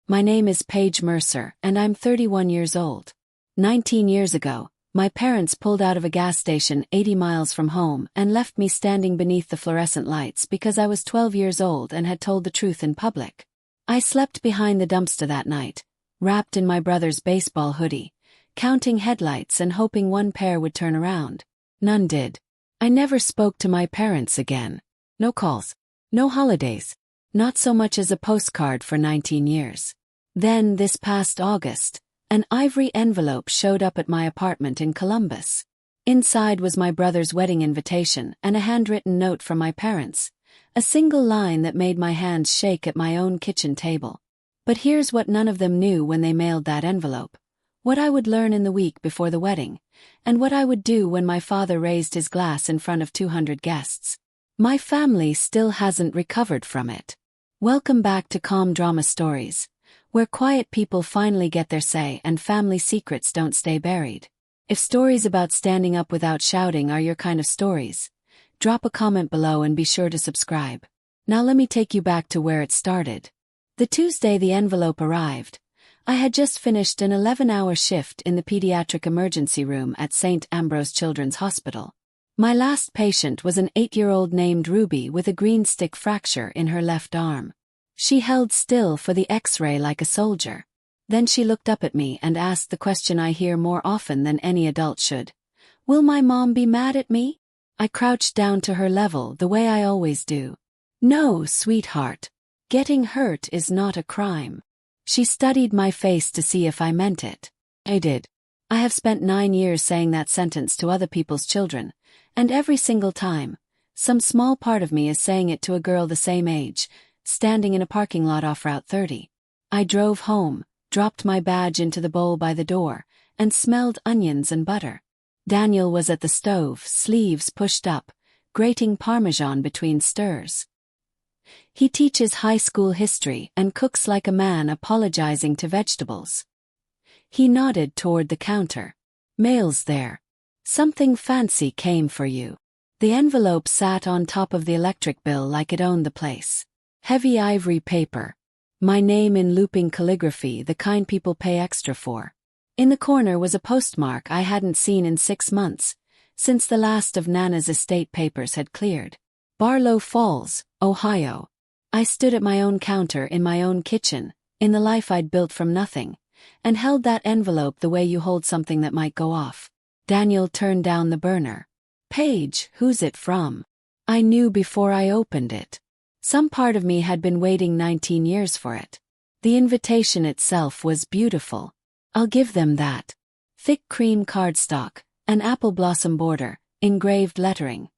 My name is Paige Mercer, and I'm 31 years old. 19 years ago, my parents pulled out of a gas station 80 miles from home and left me standing beneath the fluorescent lights because I was 12 years old and had told the truth in public. I slept behind the dumpster that night, wrapped in my brother's baseball hoodie, counting headlights and hoping one pair would turn around. None did. I never spoke to my parents again. No calls. No holidays. Not so much as a postcard for 19 years. Then, this past August, an ivory envelope showed up at my apartment in Columbus. Inside was my brother's wedding invitation and a handwritten note from my parents, a single line that made my hands shake at my own kitchen table. But here's what none of them knew when they mailed that envelope: what I would learn in the week before the wedding, and what I would do when my father raised his glass in front of 200 guests. My family still hasn't recovered from it. Welcome back to Calm Drama Stories, where quiet people finally get their say and family secrets don't stay buried. If stories about standing up without shouting are your kind of stories, drop a comment below and be sure to subscribe. Now let me take you back to where it started. The Tuesday the envelope arrived, I had just finished an 11-hour shift in the pediatric emergency room at St. Ambrose Children's Hospital. My last patient was an 8-year-old named Ruby with a green stick fracture in her left arm. She held still for the X-ray like a soldier. Then she looked up at me and asked the question I hear more often than any adult should. Will my mom be mad at me? I crouched down to her level the way I always do. No, sweetheart. Getting hurt is not a crime. She studied my face to see if I meant it. I did. I have spent 9 years saying that sentence to other people's children, and every single time, some small part of me is saying it to a girl the same age, standing in a parking lot off Route 30. I drove home, dropped my badge into the bowl by the door, and smelled onions and butter. Daniel was at the stove, sleeves pushed up, grating Parmesan between stirs. He teaches high school history and cooks like a man apologizing to vegetables. He nodded toward the counter. Mail's there. Something fancy came for you. The envelope sat on top of the electric bill like it owned the place. Heavy ivory paper. My name in looping calligraphy, the kind people pay extra for. In the corner was a postmark I hadn't seen in 6 months, since the last of Nana's estate papers had cleared. Barlow Falls, Ohio. I stood at my own counter in my own kitchen, in the life I'd built from nothing, and held that envelope the way you hold something that might go off. Daniel turned down the burner. Paige, who's it from? I knew before I opened it. Some part of me had been waiting 19 years for it. The invitation itself was beautiful. I'll give them that. Thick cream cardstock, an apple blossom border, engraved lettering.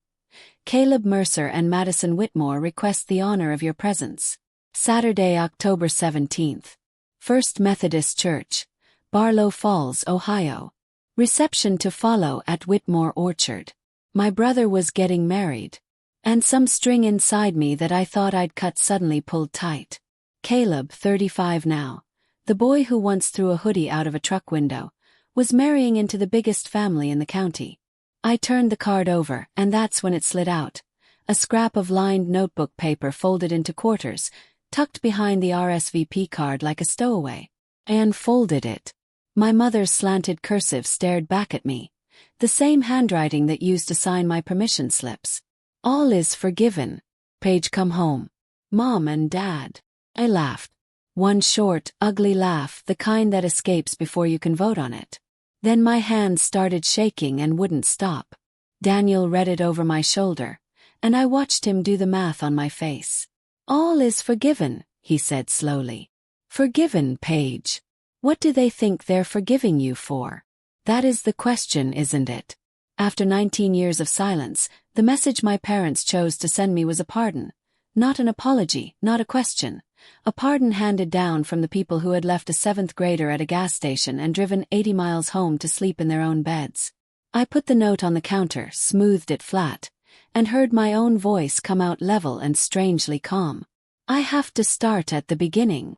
Caleb Mercer and Madison Whitmore request the honor of your presence. Saturday, October 17th. First Methodist Church, Barlow Falls, Ohio. Reception to follow at Whitmore Orchard. My brother was getting married. And some string inside me that I thought I'd cut suddenly pulled tight. Caleb, 35 now, the boy who once threw a hoodie out of a truck window, was marrying into the biggest family in the county. I turned the card over, and that's when it slid out. A scrap of lined notebook paper folded into quarters, tucked behind the RSVP card like a stowaway. I unfolded it. My mother's slanted cursive stared back at me, the same handwriting that used to sign my permission slips. All is forgiven. Paige, come home. Mom and Dad. I laughed. One short, ugly laugh, the kind that escapes before you can vote on it. Then my hands started shaking and wouldn't stop. Daniel read it over my shoulder, and I watched him do the math on my face. All is forgiven, he said slowly. Forgiven, Paige. What do they think they're forgiving you for? That is the question, isn't it? After 19 years of silence, the message my parents chose to send me was a pardon. Not an apology, not a question. A pardon handed down from the people who had left a 7th grader at a gas station and driven 80 miles home to sleep in their own beds. I put the note on the counter, smoothed it flat, and heard my own voice come out level and strangely calm. I have to start at the beginning.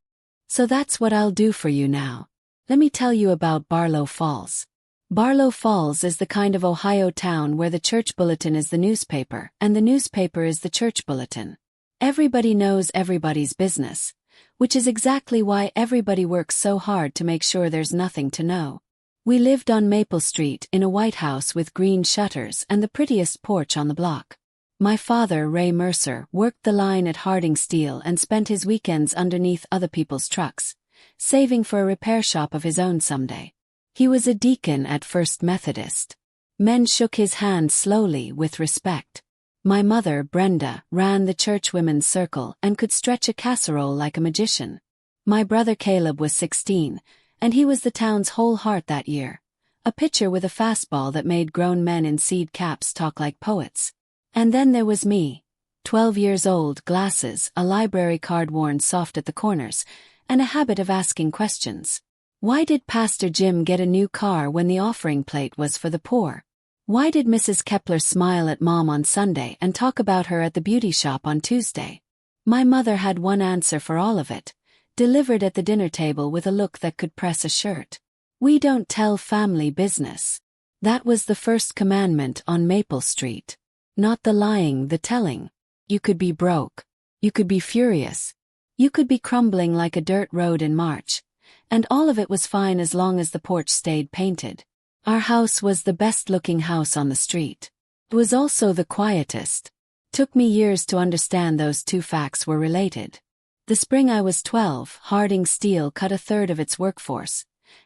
So that's what I'll do for you now. Let me tell you about Barlow Falls. Barlow Falls is the kind of Ohio town where the church bulletin is the newspaper, and the newspaper is the church bulletin. Everybody knows everybody's business, which is exactly why everybody works so hard to make sure there's nothing to know. We lived on Maple Street in a white house with green shutters and the prettiest porch on the block. My father, Ray Mercer, worked the line at Harding Steel and spent his weekends underneath other people's trucks, saving for a repair shop of his own someday. He was a deacon at First Methodist. Men shook his hand slowly with respect. My mother, Brenda, ran the church women's circle and could stretch a casserole like a magician. My brother Caleb was 16, and he was the town's whole heart that year. A pitcher with a fastball that made grown men in seed caps talk like poets. And then there was me. 12 years old, glasses, a library card worn soft at the corners, and a habit of asking questions. Why did Pastor Jim get a new car when the offering plate was for the poor? Why did Mrs. Kepler smile at Mom on Sunday and talk about her at the beauty shop on Tuesday? My mother had one answer for all of it, delivered at the dinner table with a look that could press a shirt. We don't tell family business. That was the first commandment on Maple Street. Not the lying, the telling. You could be broke. You could be furious. You could be crumbling like a dirt road in March. And all of it was fine as long as the porch stayed painted. Our house was the best-looking house on the street. It was also the quietest. Took me years to understand those two facts were related. The spring I was 12, Harding Steel cut a third of its workforce,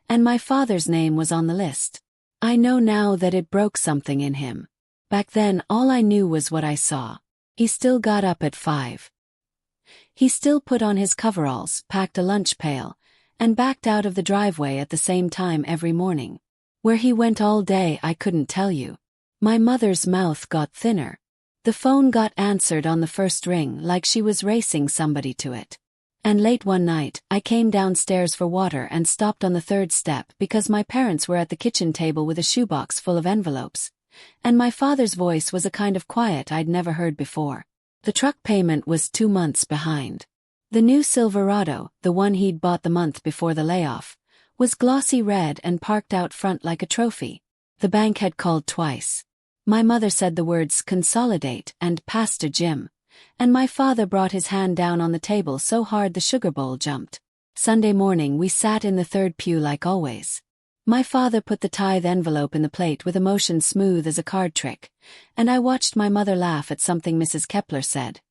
and my father's name was on the list. I know now that it broke something in him. Back then all I knew was what I saw. He still got up at 5. He still put on his coveralls, packed a lunch pail, and backed out of the driveway at the same time every morning. Where he went all day I couldn't tell you. My mother's mouth got thinner. The phone got answered on the first ring like she was racing somebody to it. And late one night, I came downstairs for water and stopped on the third step because my parents were at the kitchen table with a shoebox full of envelopes. And my father's voice was a kind of quiet I'd never heard before. The truck payment was 2 months behind. The new Silverado, the one he'd bought the month before the layoff, was glossy red and parked out front like a trophy. The bank had called twice. My mother said the words "consolidate" and "Pastor Jim," and my father brought his hand down on the table so hard the sugar bowl jumped. Sunday morning we sat in the third pew like always. My father put the tithe envelope in the plate with a motion smooth as a card trick, and I watched my mother laugh at something Mrs. Kepler said.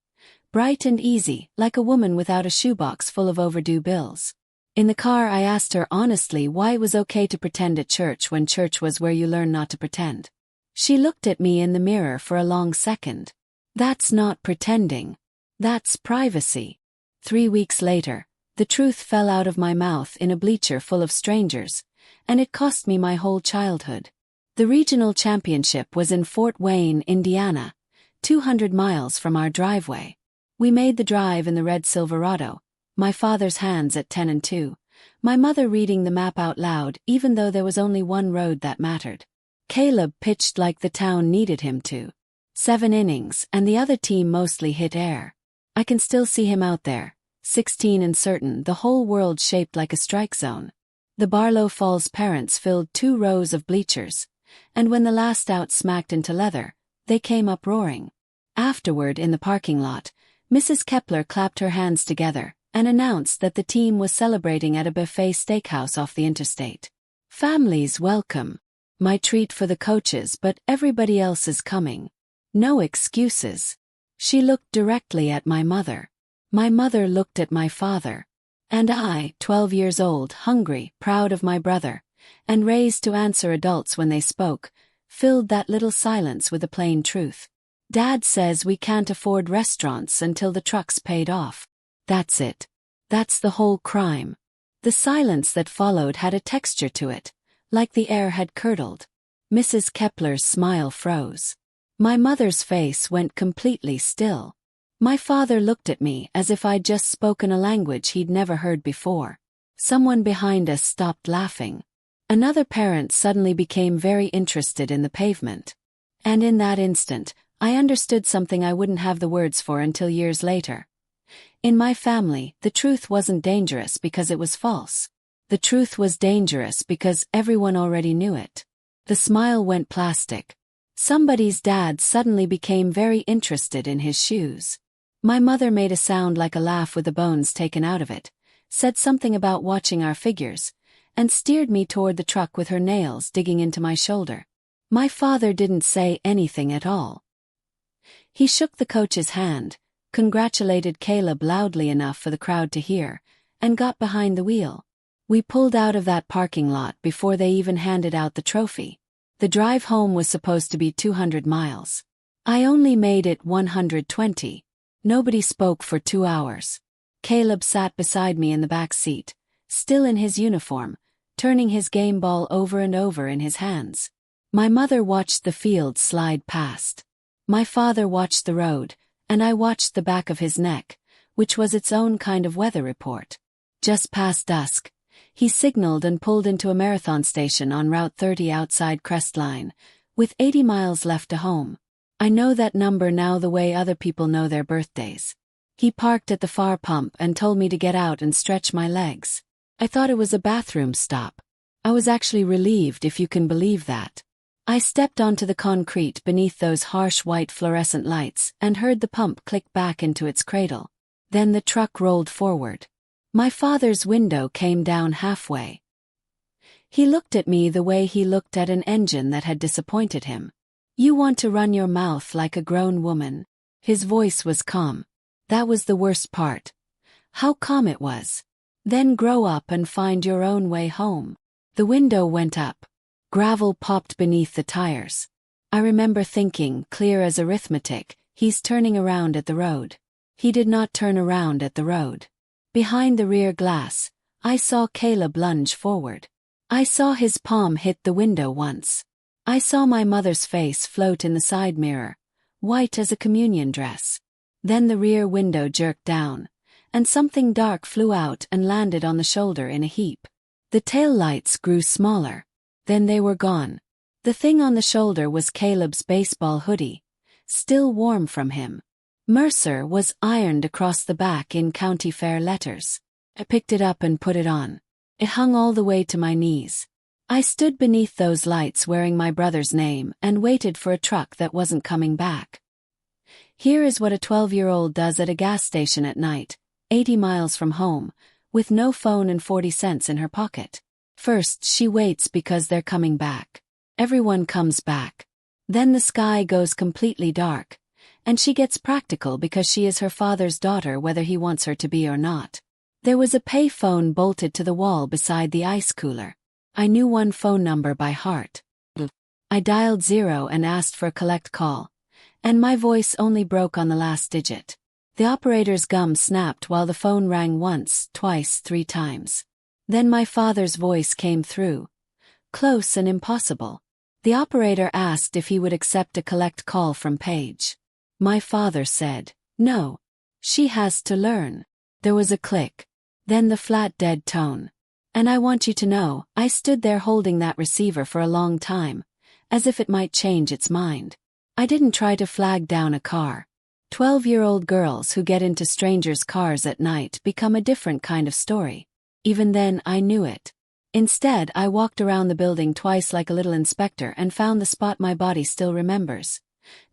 Bright and easy, like a woman without a shoebox full of overdue bills. In the car I asked her honestly why it was okay to pretend at church when church was where you learn not to pretend. She looked at me in the mirror for a long second. That's not pretending. That's privacy. 3 weeks later, the truth fell out of my mouth in a bleacher full of strangers, and it cost me my whole childhood. The regional championship was in Fort Wayne, Indiana, 200 miles from our driveway. We made the drive in the red Silverado, my father's hands at 10 and 2, my mother reading the map out loud even though there was only one road that mattered. Caleb pitched like the town needed him to. 7 innings, and the other team mostly hit air. I can still see him out there, 16 and certain, the whole world shaped like a strike zone. The Barlow Falls parents filled 2 rows of bleachers, and when the last out smacked into leather, they came up roaring. Afterward in the parking lot, Mrs. Kepler clapped her hands together and announced that the team was celebrating at a buffet steakhouse off the interstate. Families welcome. My treat for the coaches, but everybody else is coming. No excuses. She looked directly at my mother. My mother looked at my father. And I, 12 years old, hungry, proud of my brother, and raised to answer adults when they spoke, filled that little silence with a plain truth. Dad says we can't afford restaurants until the truck's paid off. That's it. That's the whole crime. The silence that followed had a texture to it, like the air had curdled. Mrs. Kepler's smile froze. My mother's face went completely still. My father looked at me as if I'd just spoken a language he'd never heard before. Someone behind us stopped laughing. Another parent suddenly became very interested in the pavement. And in that instant, I understood something I wouldn't have the words for until years later. In my family, the truth wasn't dangerous because it was false. The truth was dangerous because everyone already knew it. The smile went plastic. Somebody's dad suddenly became very interested in his shoes. My mother made a sound like a laugh with the bones taken out of it, said something about watching our figures, and steered me toward the truck with her nails digging into my shoulder. My father didn't say anything at all. He shook the coach's hand, congratulated Caleb loudly enough for the crowd to hear, and got behind the wheel. We pulled out of that parking lot before they even handed out the trophy. The drive home was supposed to be 200 miles. I only made it 120. Nobody spoke for 2 hours. Caleb sat beside me in the back seat, still in his uniform, turning his game ball over and over in his hands. My mother watched the field slide past. My father watched the road, and I watched the back of his neck, which was its own kind of weather report. Just past dusk, he signaled and pulled into a marathon station on Route 30 outside Crestline, with 80 miles left to home. I know that number now the way other people know their birthdays. He parked at the far pump and told me to get out and stretch my legs. I thought it was a bathroom stop. I was actually relieved, if you can believe that. I stepped onto the concrete beneath those harsh white fluorescent lights and heard the pump click back into its cradle. Then the truck rolled forward. My father's window came down halfway. He looked at me the way he looked at an engine that had disappointed him. "You want to run your mouth like a grown woman." His voice was calm. That was the worst part. How calm it was. "Then grow up and find your own way home." The window went up. Gravel popped beneath the tires. I remember thinking, clear as arithmetic, he's turning around at the road. He did not turn around at the road. Behind the rear glass, I saw Caleb lunge forward. I saw his palm hit the window once. I saw my mother's face float in the side mirror, white as a communion dress. Then the rear window jerked down, and something dark flew out and landed on the shoulder in a heap. The tail lights grew smaller. Then they were gone. The thing on the shoulder was Caleb's baseball hoodie, still warm from him. Mercer was ironed across the back in County Fair letters. I picked it up and put it on. It hung all the way to my knees. I stood beneath those lights wearing my brother's name and waited for a truck that wasn't coming back. Here is what a 12-year-old does at a gas station at night, 80 miles from home, with no phone and 40 cents in her pocket. First, she waits because they're coming back. Everyone comes back. Then the sky goes completely dark, and she gets practical because she is her father's daughter whether he wants her to be or not. There was a pay phone bolted to the wall beside the ice cooler. I knew one phone number by heart. I dialed 0 and asked for a collect call, and my voice only broke on the last digit. The operator's gum snapped while the phone rang once, twice, 3 times. Then my father's voice came through. Close and impossible. The operator asked if he would accept a collect call from Paige. My father said, "No. She has to learn." There was a click. Then the flat dead tone. And I want you to know, I stood there holding that receiver for a long time, as if it might change its mind. I didn't try to flag down a car. 12-year-old girls who get into strangers' cars at night become a different kind of story. Even then I knew it. Instead, I walked around the building twice like a little inspector and found the spot my body still remembers.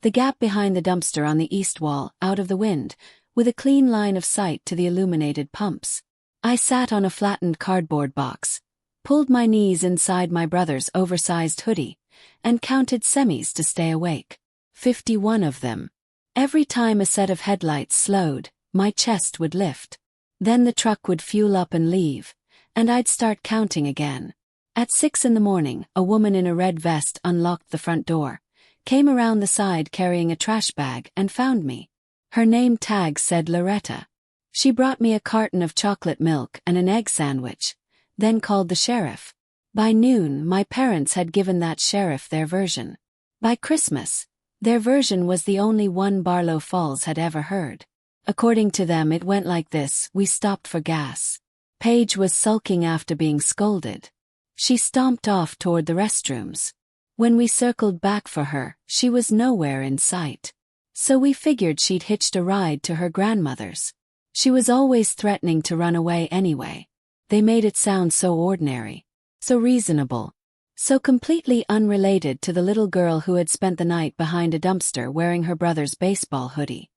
The gap behind the dumpster on the east wall, out of the wind, with a clean line of sight to the illuminated pumps. I sat on a flattened cardboard box, pulled my knees inside my brother's oversized hoodie, and counted semis to stay awake. 51 of them. Every time a set of headlights slowed, my chest would lift. Then the truck would fuel up and leave, and I'd start counting again. At 6 in the morning, a woman in a red vest unlocked the front door, came around the side carrying a trash bag and found me. Her name tag said Loretta. She brought me a carton of chocolate milk and an egg sandwich, then called the sheriff. By noon, my parents had given that sheriff their version. By Christmas, their version was the only one Barlow Falls had ever heard. According to them, it went like this: we stopped for gas. Paige was sulking after being scolded. She stomped off toward the restrooms. When we circled back for her, she was nowhere in sight. So we figured she'd hitched a ride to her grandmother's. She was always threatening to run away anyway. They made it sound so ordinary, so reasonable, so completely unrelated to the little girl who had spent the night behind a dumpster wearing her brother's baseball hoodie.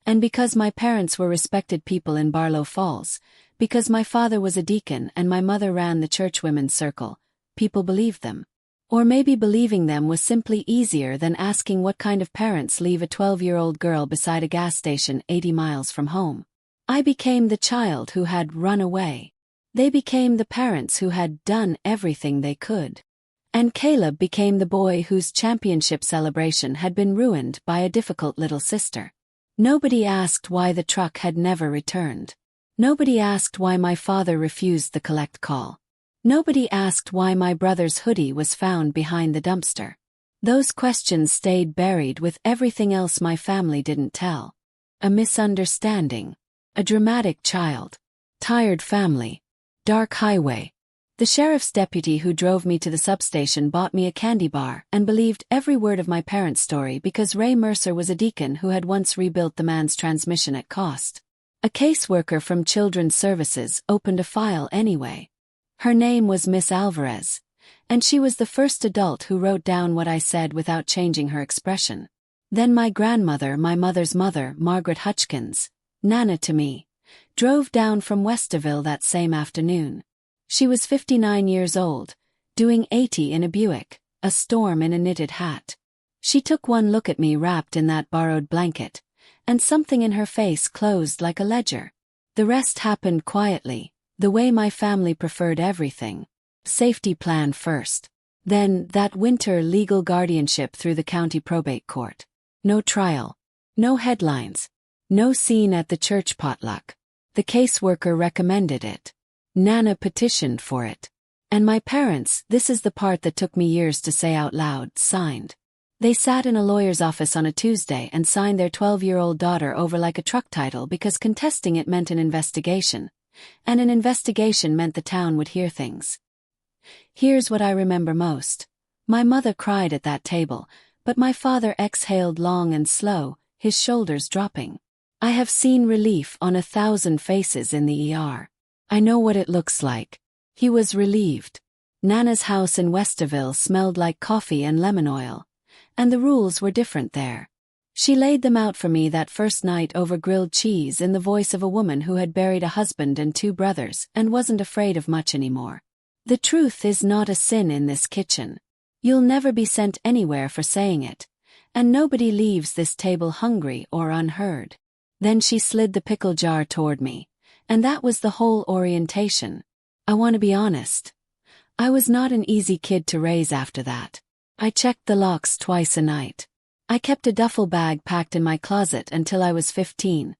And because my parents were respected people in Barlow Falls, because my father was a deacon and my mother ran the church women's circle, people believed them. Or maybe believing them was simply easier than asking what kind of parents leave a 12-year-old girl beside a gas station 80 miles from home. I became the child who had run away. They became the parents who had done everything they could. And Caleb became the boy whose championship celebration had been ruined by a difficult little sister. Nobody asked why the truck had never returned. Nobody asked why my father refused the collect call. Nobody asked why my brother's hoodie was found behind the dumpster. Those questions stayed buried with everything else my family didn't tell. A misunderstanding. A dramatic child. Tired family. Dark highway. The sheriff's deputy who drove me to the substation bought me a candy bar and believed every word of my parents' story because Ray Mercer was a deacon who had once rebuilt the man's transmission at cost. A caseworker from Children's Services opened a file anyway. Her name was Miss Alvarez, and she was the first adult who wrote down what I said without changing her expression. Then my grandmother, my mother's mother, Margaret Hutchkins, Nana to me, drove down from Westerville that same afternoon. She was 59 years old, doing 80 in a Buick, a storm in a knitted hat. She took one look at me wrapped in that borrowed blanket, and something in her face closed like a ledger. The rest happened quietly, the way my family preferred everything. Safety plan first. Then, that winter legal guardianship through the county probate court. No trial. No headlines. No scene at the church potluck. The caseworker recommended it. Nana petitioned for it. And my parents, this is the part that took me years to say out loud, signed. They sat in a lawyer's office on a Tuesday and signed their 12-year-old daughter over like a truck title because contesting it meant an investigation. And an investigation meant the town would hear things. Here's what I remember most. My mother cried at that table, but my father exhaled long and slow, his shoulders dropping. I have seen relief on 1,000 faces in the ER. I know what it looks like. He was relieved. Nana's house in Westerville smelled like coffee and lemon oil. And the rules were different there. She laid them out for me that first night over grilled cheese in the voice of a woman who had buried a husband and 2 brothers and wasn't afraid of much anymore. The truth is not a sin in this kitchen. You'll never be sent anywhere for saying it. And nobody leaves this table hungry or unheard. Then she slid the pickle jar toward me. And that was the whole orientation. I want to be honest. I was not an easy kid to raise after that. I checked the locks twice a night. I kept a duffel bag packed in my closet until I was 15,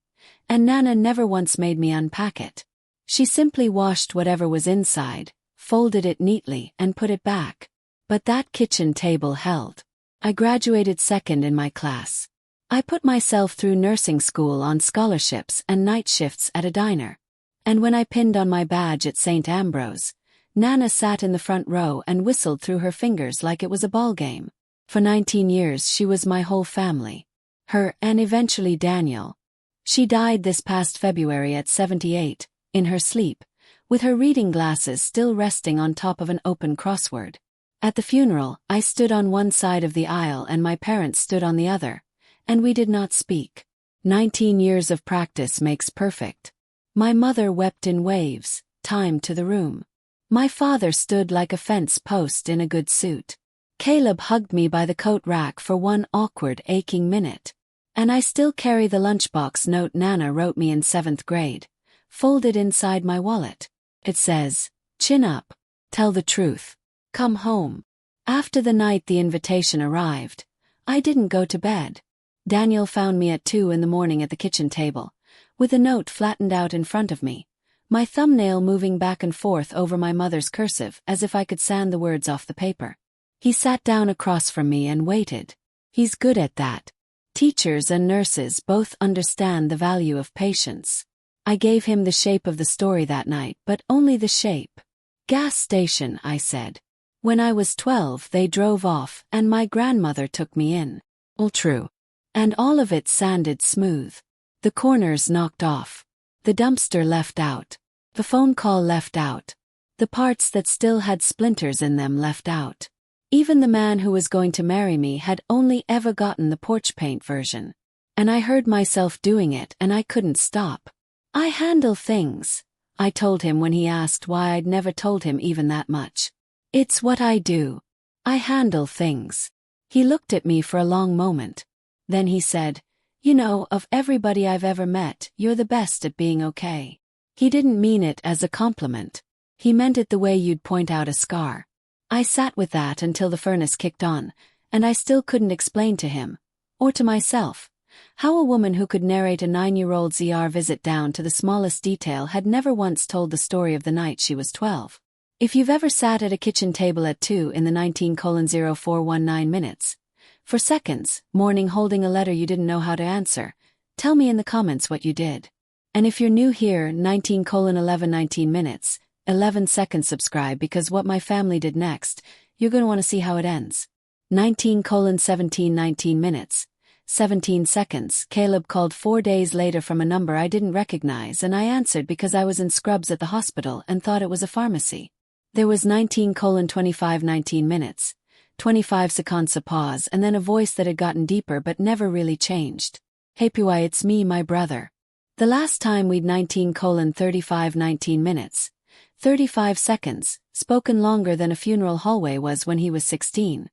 and Nana never once made me unpack it. She simply washed whatever was inside, folded it neatly, and put it back. But that kitchen table held. I graduated second in my class. I put myself through nursing school on scholarships and night shifts at a diner. And when I pinned on my badge at St. Ambrose, Nana sat in the front row and whistled through her fingers like it was a ball game. For 19 years she was my whole family. Her, and eventually Daniel. She died this past February at 78, in her sleep, with her reading glasses still resting on top of an open crossword. At the funeral, I stood on one side of the aisle and my parents stood on the other, and we did not speak. 19 years of practice makes perfect. My mother wept in waves, time to the room. My father stood like a fence post in a good suit. Caleb hugged me by the coat rack for one awkward, aching minute. And I still carry the lunchbox note Nana wrote me in 7th grade, folded inside my wallet. It says, "Chin up. Tell the truth. Come home." After the night the invitation arrived, I didn't go to bed. Daniel found me at 2 in the morning at the kitchen table, with a note flattened out in front of me, my thumbnail moving back and forth over my mother's cursive as if I could sand the words off the paper. He sat down across from me and waited. He's good at that. Teachers and nurses both understand the value of patience. I gave him the shape of the story that night, but only the shape. "Gas station," I said. "When I was 12 they drove off and my grandmother took me in." All true. And all of it sanded smooth. The corners knocked off. The dumpster left out. The phone call left out. The parts that still had splinters in them left out. Even the man who was going to marry me had only ever gotten the porch paint version. And I heard myself doing it and I couldn't stop. I handle things, I told him when he asked why I'd never told him even that much. It's what I do. I handle things. He looked at me for a long moment. Then he said, you know, of everybody I've ever met, you're the best at being okay. He didn't mean it as a compliment. He meant it the way you'd point out a scar. I sat with that until the furnace kicked on, and I still couldn't explain to him, or to myself, how a woman who could narrate a 9-year-old's ER visit down to the smallest detail had never once told the story of the night she was 12. If you've ever sat at a kitchen table at 2 in the 19:0419 minutes, for seconds, morning holding a letter you didn't know how to answer, tell me in the comments what you did. And if you're new here, 19:1119 minutes, 11 seconds subscribe because what my family did next, you're going to want to see how it ends. 19:1719 minutes, 17 seconds, Caleb called 4 days later from a number I didn't recognize and I answered because I was in scrubs at the hospital and thought it was a pharmacy. There was 19:2519 minutes, 25 seconds a pause and then a voice that had gotten deeper but never really changed. Hey Pui, it's me, my brother. The last time we'd 19:3519 minutes, 35 seconds, spoken longer than a funeral hallway was when he was 16.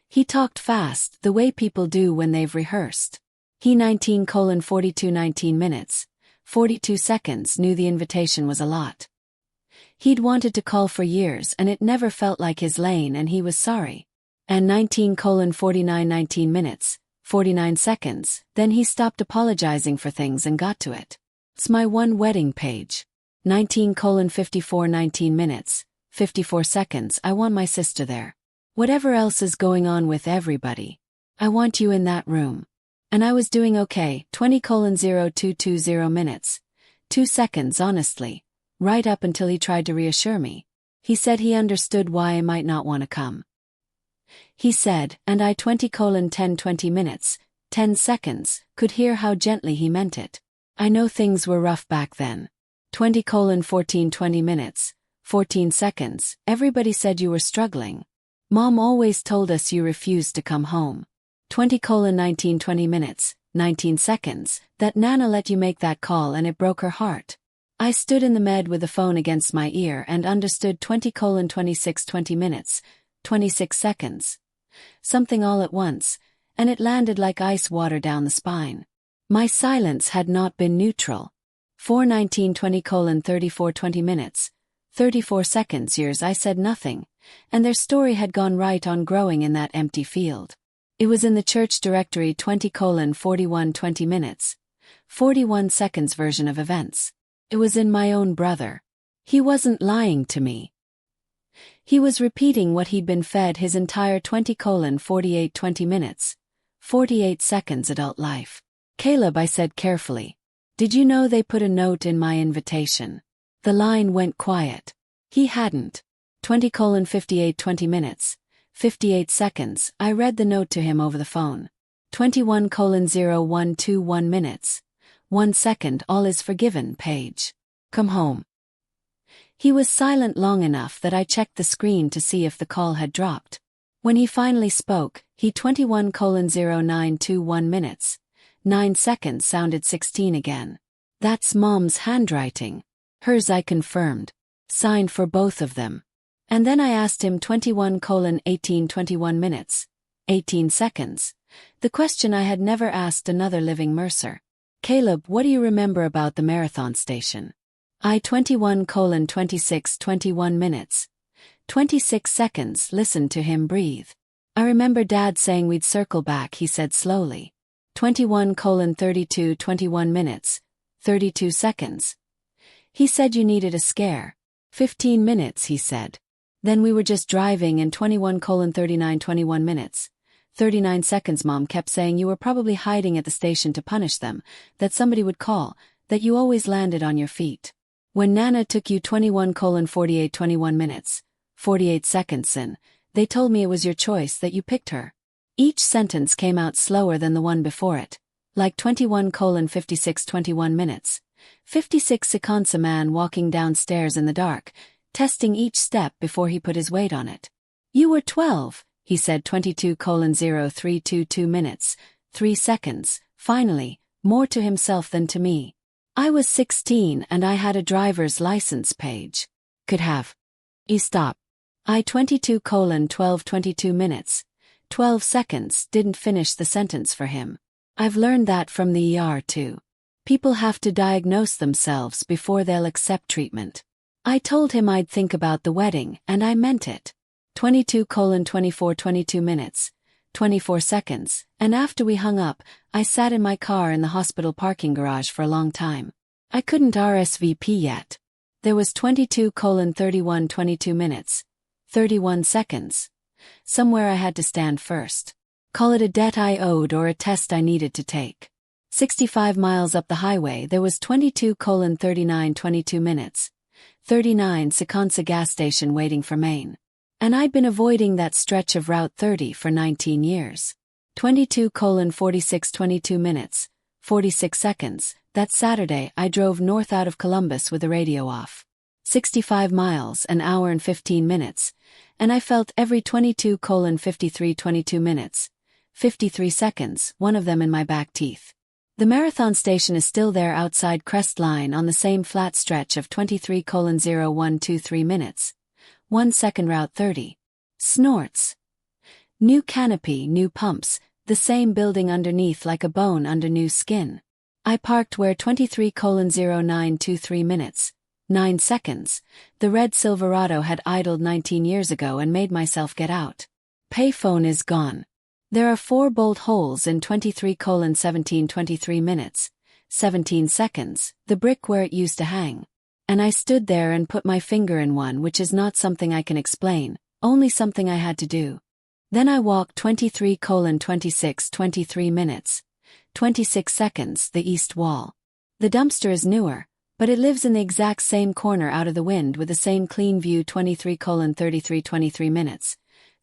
He talked fast, the way people do when they've rehearsed. He 19:4219 minutes, 42 seconds knew the invitation was a lot. He'd wanted to call for years and it never felt like his lane and he was sorry. And 19:4919 minutes, 49 seconds, then he stopped apologizing for things and got to it. It's my one wedding page. 19:5419 minutes, 54 seconds, I want my sister there. Whatever else is going on with everybody, I want you in that room. And I was doing okay, 20:0220 minutes, 2 seconds honestly, right up until he tried to reassure me. He said he understood why I might not want to come. He said, and I 20:1020 minutes, 10 seconds, could hear how gently he meant it. I know things were rough back then. 20:1420 minutes, 14 seconds, everybody said you were struggling. Mom always told us you refused to come home. 20:1920 minutes, 19 seconds, that Nana let you make that call and it broke her heart. I stood in the med with the phone against my ear and understood 20:2620 minutes, 26 seconds. Something all at once, and it landed like ice water down the spine. My silence had not been neutral. 4:19:20:34:20 minutes, 34 seconds years I said nothing, and their story had gone right on growing in that empty field. It was in the church directory 20:41:20 minutes, 41 seconds version of events. It was in my own brother. He wasn't lying to me. He was repeating what he'd been fed his entire 20:48:20 minutes, 48 seconds adult life. Caleb, I said carefully. Did you know they put a note in my invitation? The line went quiet. He hadn't. 20:58:20 minutes, 58 seconds, I read the note to him over the phone. 21:0121 minutes, 1 second, all is forgiven, Paige. Come home. He was silent long enough that I checked the screen to see if the call had dropped. When he finally spoke, he 21:0921 minutes, 9 seconds sounded 16 again. That's Mom's handwriting. Hers, I confirmed. Signed for both of them. And then I asked him 21:18:21 minutes, 18 seconds. The question I had never asked another living Mercer. Caleb, what do you remember about the marathon station? I 21:26:21 minutes, 26 seconds, listened to him breathe. I remember Dad saying we'd circle back, he said slowly. 21:32:21 minutes, 32 seconds. He said you needed a scare. 15 minutes, he said. Then we were just driving and 21:39:21 minutes, 39 seconds. Mom kept saying you were probably hiding at the station to punish them, that somebody would call, that you always landed on your feet. When Nana took you 21:48:21 minutes, 48 seconds in, they told me it was your choice, that you picked her. Each sentence came out slower than the one before it, like 21:56:21 minutes, 56 seconds. A man walking downstairs in the dark, testing each step before he put his weight on it. You were 12, he said 22:0322 minutes, 3 seconds, finally, more to himself than to me. I was 16 and I had a driver's license page. Could have. Stop. I-22:12 22 minutes, 12 seconds didn't finish the sentence for him. I've learned that from the ER too. People have to diagnose themselves before they'll accept treatment. I told him I'd think about the wedding, and I meant it. 22:24 22 minutes, 24 seconds, and after we hung up, I sat in my car in the hospital parking garage for a long time. I couldn't RSVP yet. There was 22:31 22 minutes, 31 seconds. Somewhere I had to stand first. Call it a debt I owed or a test I needed to take. 65 miles up the highway there was 22:39 22 minutes, 39 seconds, a gas station waiting for Maine. And I'd been avoiding that stretch of Route 30 for 19 years. 22:46 22 minutes, 46 seconds. That Saturday I drove north out of Columbus with the radio off. 65 miles, an hour and 15 minutes, and I felt every 22:53 22 minutes, 53 seconds, one of them in my back teeth. The marathon station is still there outside Crestline on the same flat stretch of 23:01 23 minutes. 1 second, Route 30. Snorts. New canopy, new pumps, the same building underneath like a bone under new skin. I parked where 23:09 23 minutes, 9 seconds. The red Silverado had idled 19 years ago and made myself get out. Payphone is gone. There are 4 bolt holes in 23:17 23 minutes, 17 seconds, the brick where it used to hang. And I stood there and put my finger in one, which is not something I can explain, only something I had to do. Then I walked 23:26 23 minutes, 26 seconds, the east wall. The dumpster is newer, but it lives in the exact same corner out of the wind with the same clean view. 23:33 23 minutes,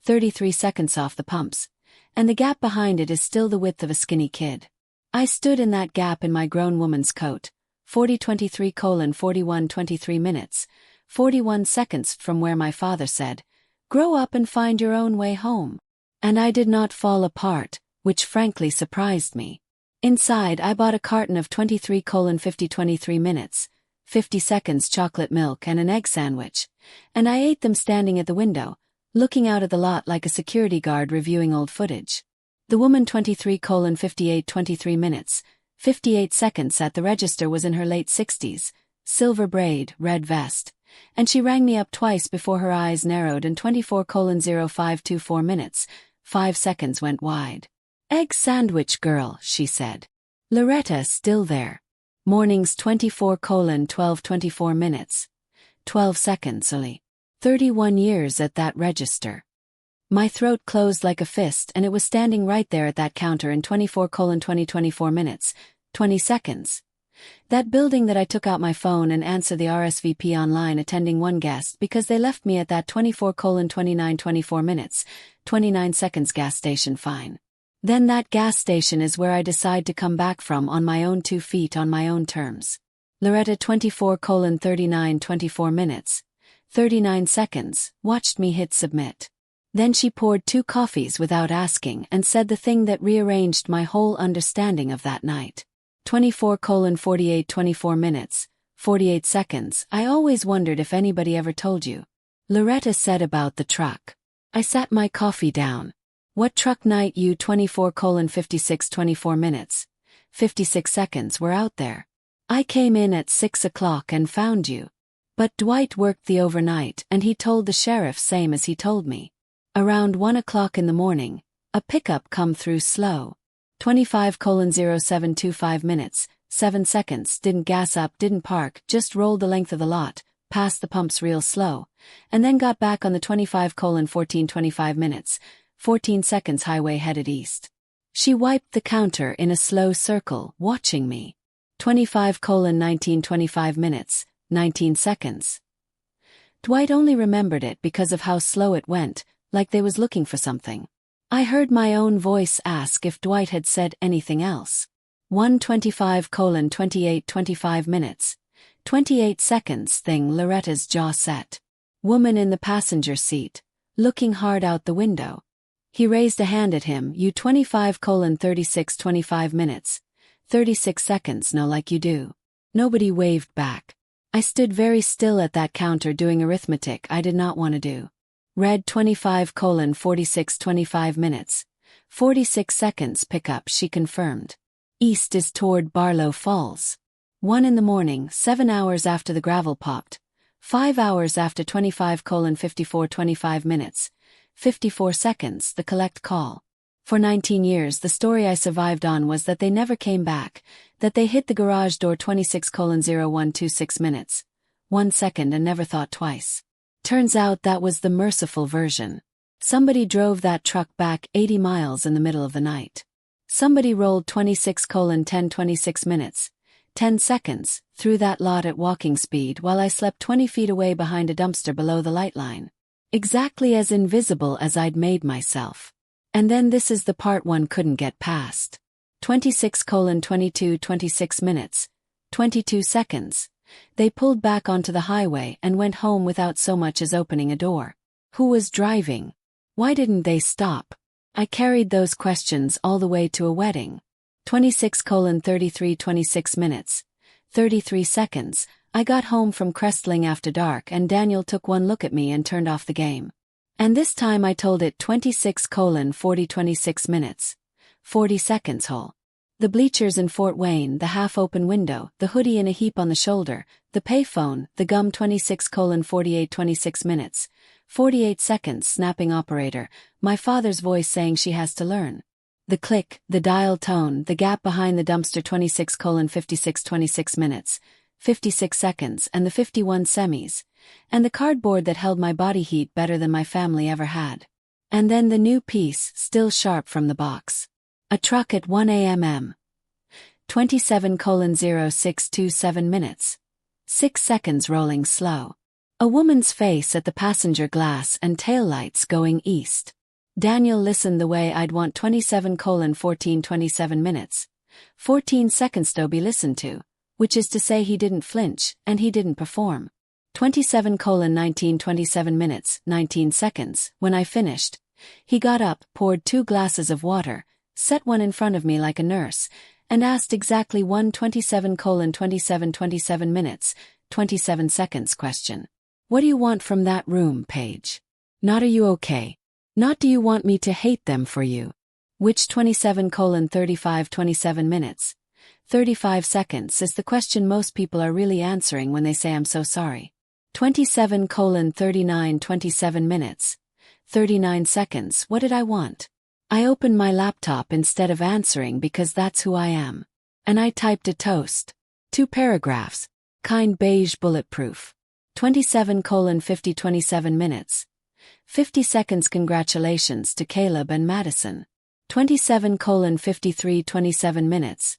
33 seconds off the pumps, and the gap behind it is still the width of a skinny kid. I stood in that gap in my grown woman's coat. 40:23:41 23 minutes, 41 seconds from where my father said, "Grow up and find your own way home." And I did not fall apart, which frankly surprised me. Inside I bought a carton of 23:50 23 minutes, 50 seconds chocolate milk and an egg sandwich, and I ate them standing at the window, looking out at the lot like a security guard reviewing old footage. The woman 23:58 23 minutes, 58 seconds at the register was in her late 60s, silver braid, red vest, and she rang me up twice before her eyes narrowed, and 24:05 24 minutes, 5 seconds went wide. "Egg sandwich girl," she said. "Loretta still there." Mornings 24:12 24 minutes, 12 seconds only. 31 years at that register. My throat closed like a fist, and it was standing right there at that counter in 24:20 24 minutes, 20 seconds. That building that I took out my phone and answered the RSVP online attending one guest because they left me at that 24:29 24 minutes, 29 seconds gas station fine. Then that gas station is where I decide to come back from on my own 2 feet on my own terms. Loretta 24:39 24 minutes, 39 seconds, watched me hit submit. Then she poured 2 coffees without asking and said the thing that rearranged my whole understanding of that night. 24:48 24 minutes, 48 seconds. "I always wondered if anybody ever told you," Loretta said about the truck. I sat my coffee down. "What truck night you?" 24:56 24 minutes, 56 seconds were out there. "I came in at 6 o'clock and found you." But Dwight worked the overnight and he told the sheriff same as he told me. Around 1 o'clock in the morning, a pickup come through slow. 25:07 25 minutes, 7 seconds, didn't gas up, didn't park, just rolled the length of the lot, passed the pumps real slow, and then got back on the 25:14 25 minutes, 14 seconds highway headed east. She wiped the counter in a slow circle, watching me. 25:19 25 minutes, 19 seconds. Dwight only remembered it because of how slow it went, like they was looking for something. I heard my own voice ask if Dwight had said anything else. 1:25:28 25 minutes, 28 seconds thing. Loretta's jaw set. Woman in the passenger seat, looking hard out the window. He raised a hand at him. You 25:36 25 minutes, 36 seconds. No, like you do. Nobody waved back. I stood very still at that counter doing arithmetic I did not want to do. Red 25:46 25 minutes. 46 seconds pickup, she confirmed. East is toward Barlow Falls. 1 in the morning, 7 hours after the gravel popped. 5 hours after 25:54 25 minutes. 54 seconds, the collect call. For 19 years the story I survived on was that they never came back, that they hit the garage door 26:01 26 minutes. 1 second and never thought twice. Turns out that was the merciful version. Somebody drove that truck back 80 miles in the middle of the night. Somebody rolled 26:10 26 minutes. 10 seconds, through that lot at walking speed while I slept 20 feet away behind a dumpster below the light line. Exactly as invisible as I'd made myself. And then this is the part one couldn't get past. 26:22 26 minutes. 22 seconds. They pulled back onto the highway and went home without so much as opening a door. Who was driving? Why didn't they stop? I carried those questions all the way to a wedding. 26:33 26 minutes. 33 seconds. I got home from Crestling after dark and Daniel took one look at me and turned off the game. And this time I told it 26:40 26 minutes. 40 seconds whole. The bleachers in Fort Wayne, the half-open window, the hoodie in a heap on the shoulder, the payphone, the gum 26:48 26 minutes. 48 seconds snapping operator, my father's voice saying she has to learn. The click, the dial tone, the gap behind the dumpster 26:56 26 minutes. 56 seconds and the 51 semis. And the cardboard that held my body heat better than my family ever had. And then the new piece, still sharp from the box. A truck at 1 a.m. 27:06 27 minutes. 6 seconds rolling slow. A woman's face at the passenger glass and taillights going east. Daniel listened the way I'd want 27:14 27 minutes. 14 seconds to be listened to, which is to say he didn't flinch, and he didn't perform. 27:19 27 minutes, 19 seconds, when I finished. He got up, poured 2 glasses of water, set one in front of me like a nurse, and asked exactly one 27:27 27 minutes, 27 seconds question. What do you want from that room, Paige? Not are you okay? Not do you want me to hate them for you? Which 27:35 27 minutes, 35 seconds is the question most people are really answering when they say I'm so sorry. 27:39 27 minutes, 39 seconds, what did I want? I opened my laptop instead of answering because that's who I am. And I typed a toast. 2 paragraphs. Kind beige bulletproof. 27:50 27 minutes. 50 seconds congratulations to Caleb and Madison. 27:53 27 minutes.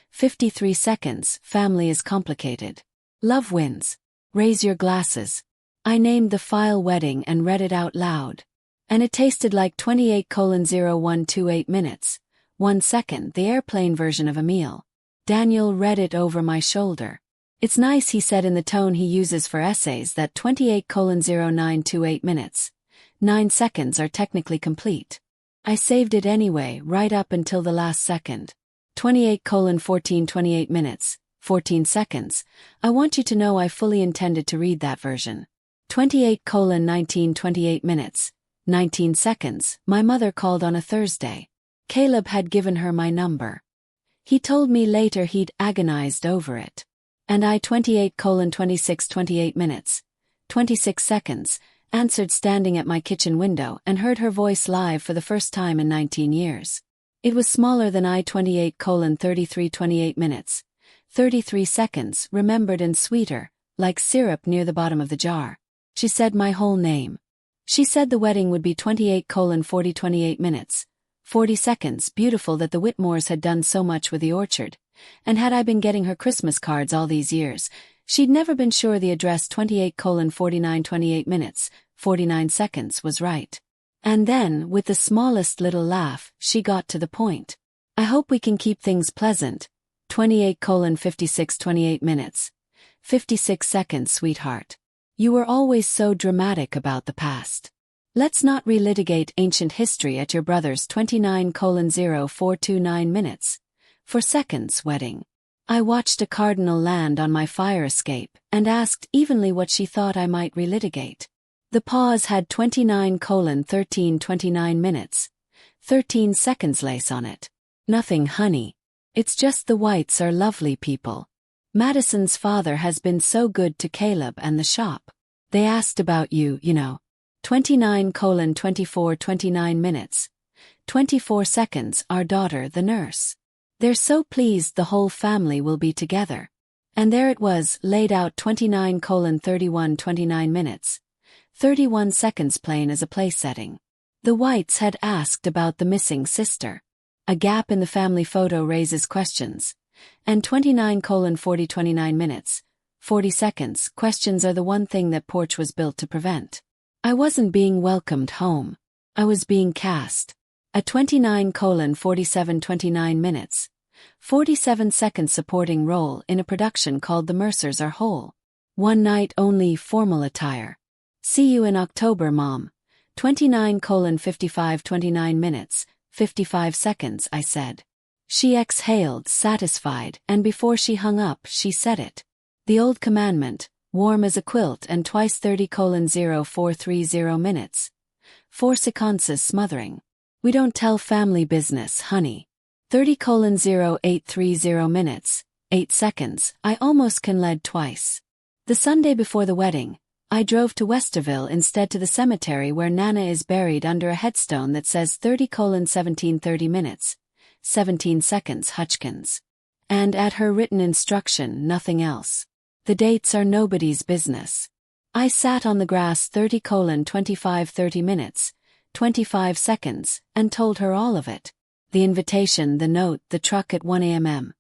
53 seconds, family is complicated. Love wins. Raise your glasses. I named the file wedding and read it out loud. And it tasted like 28:01 28 minutes. 1 second, the airplane version of a meal. Daniel read it over my shoulder. It's nice, he said in the tone he uses for essays, that 28:09 28 minutes. 9 seconds are technically complete. I saved it anyway, right up until the last second. 28:14 28 minutes. 14 seconds. I want you to know I fully intended to read that version. 28:19 28 minutes. 19 seconds. My mother called on a Thursday. Caleb had given her my number. He told me later he'd agonized over it. And I 28:26 28 minutes. 26 seconds. Answered standing at my kitchen window and heard her voice live for the first time in 19 years. It was smaller than I 28:33 28 minutes. 33 seconds, remembered and sweeter, like syrup near the bottom of the jar. She said my whole name. She said the wedding would be 28:40 28 minutes. 40 seconds, beautiful that the Whitmores had done so much with the orchard. And had I been getting her Christmas cards all these years, she'd never been sure the address 28:49 28 minutes, 49 seconds was right. And then, with the smallest little laugh, she got to the point. I hope we can keep things pleasant. 28:56 28 minutes. 56 seconds, sweetheart. You were always so dramatic about the past. Let's not relitigate ancient history at your brother's 29:04 29 minutes. For seconds, wedding. I watched a cardinal land on my fire escape and asked evenly what she thought I might relitigate. The pause had 29:13:29 minutes. 13 seconds lace on it. Nothing, honey. It's just the Whites are lovely people. Madison's father has been so good to Caleb and the shop. They asked about you, you know. 29:24:29 minutes. 24 seconds, our daughter, the nurse. They're so pleased the whole family will be together. And there it was, laid out 29:31:29 minutes. 31 seconds plain as a place setting. The Whites had asked about the missing sister. A gap in the family photo raises questions. And 29:40:29 minutes. 40 seconds, questions are the one thing that Porch was built to prevent. I wasn't being welcomed home. I was being cast. A 29:47:29 minutes. 47 seconds supporting role in a production called The Mercers Are Whole. One night only, formal attire. See you in October, Mom. 29:55:29 minutes, 55 seconds, I said. She exhaled, satisfied, and before she hung up, she said it. The old commandment, warm as a quilt, and twice 30:04:30 minutes. 4 seconds smothering. We don't tell family business, honey. 30:08:30 minutes, 8 seconds, I almost can led twice. The Sunday before the wedding, I drove to Westerville instead to the cemetery where Nana is buried under a headstone that says 30:17:30 minutes, 17 seconds Hutchkins. And at her written instruction, nothing else. The dates are nobody's business. I sat on the grass 30:25:30 minutes, 25 seconds, and told her all of it. The invitation, the note, the truck at 1 a.m.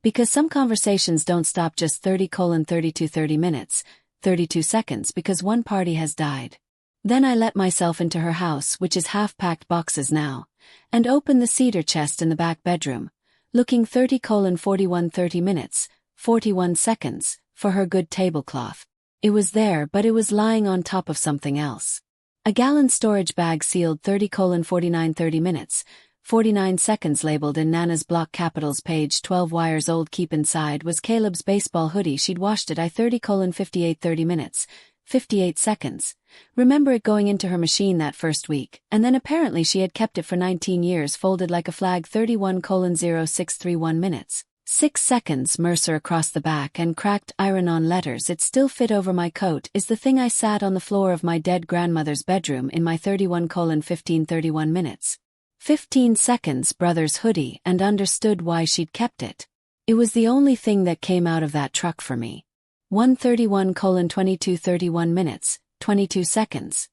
Because some conversations don't stop just 30:32:30 minutes, 32 seconds, because one party has died. Then I let myself into her house, which is half-packed boxes now, and opened the cedar chest in the back bedroom, looking 30:41:30 minutes, 41 seconds, for her good tablecloth. It was there, but it was lying on top of something else. A gallon storage bag sealed 30:49:30 minutes, 49 seconds labeled in Nana's block capitals, page 12 wires old. Keep inside was Caleb's baseball hoodie. She'd washed it. 30:58:30 minutes, 58 seconds. Remember it going into her machine that first week, and then apparently she had kept it for 19 years folded like a flag. 31:06:31 minutes. 6 seconds. Mercer across the back and cracked iron-on letters. It still fit over my coat is the thing I sat on the floor of my dead grandmother's bedroom in my 31:15:31 minutes. 15 seconds. Brother's hoodie, and understood why she'd kept it. It was the only thing that came out of that truck for me. 1:31:22:31 minutes, 22 seconds.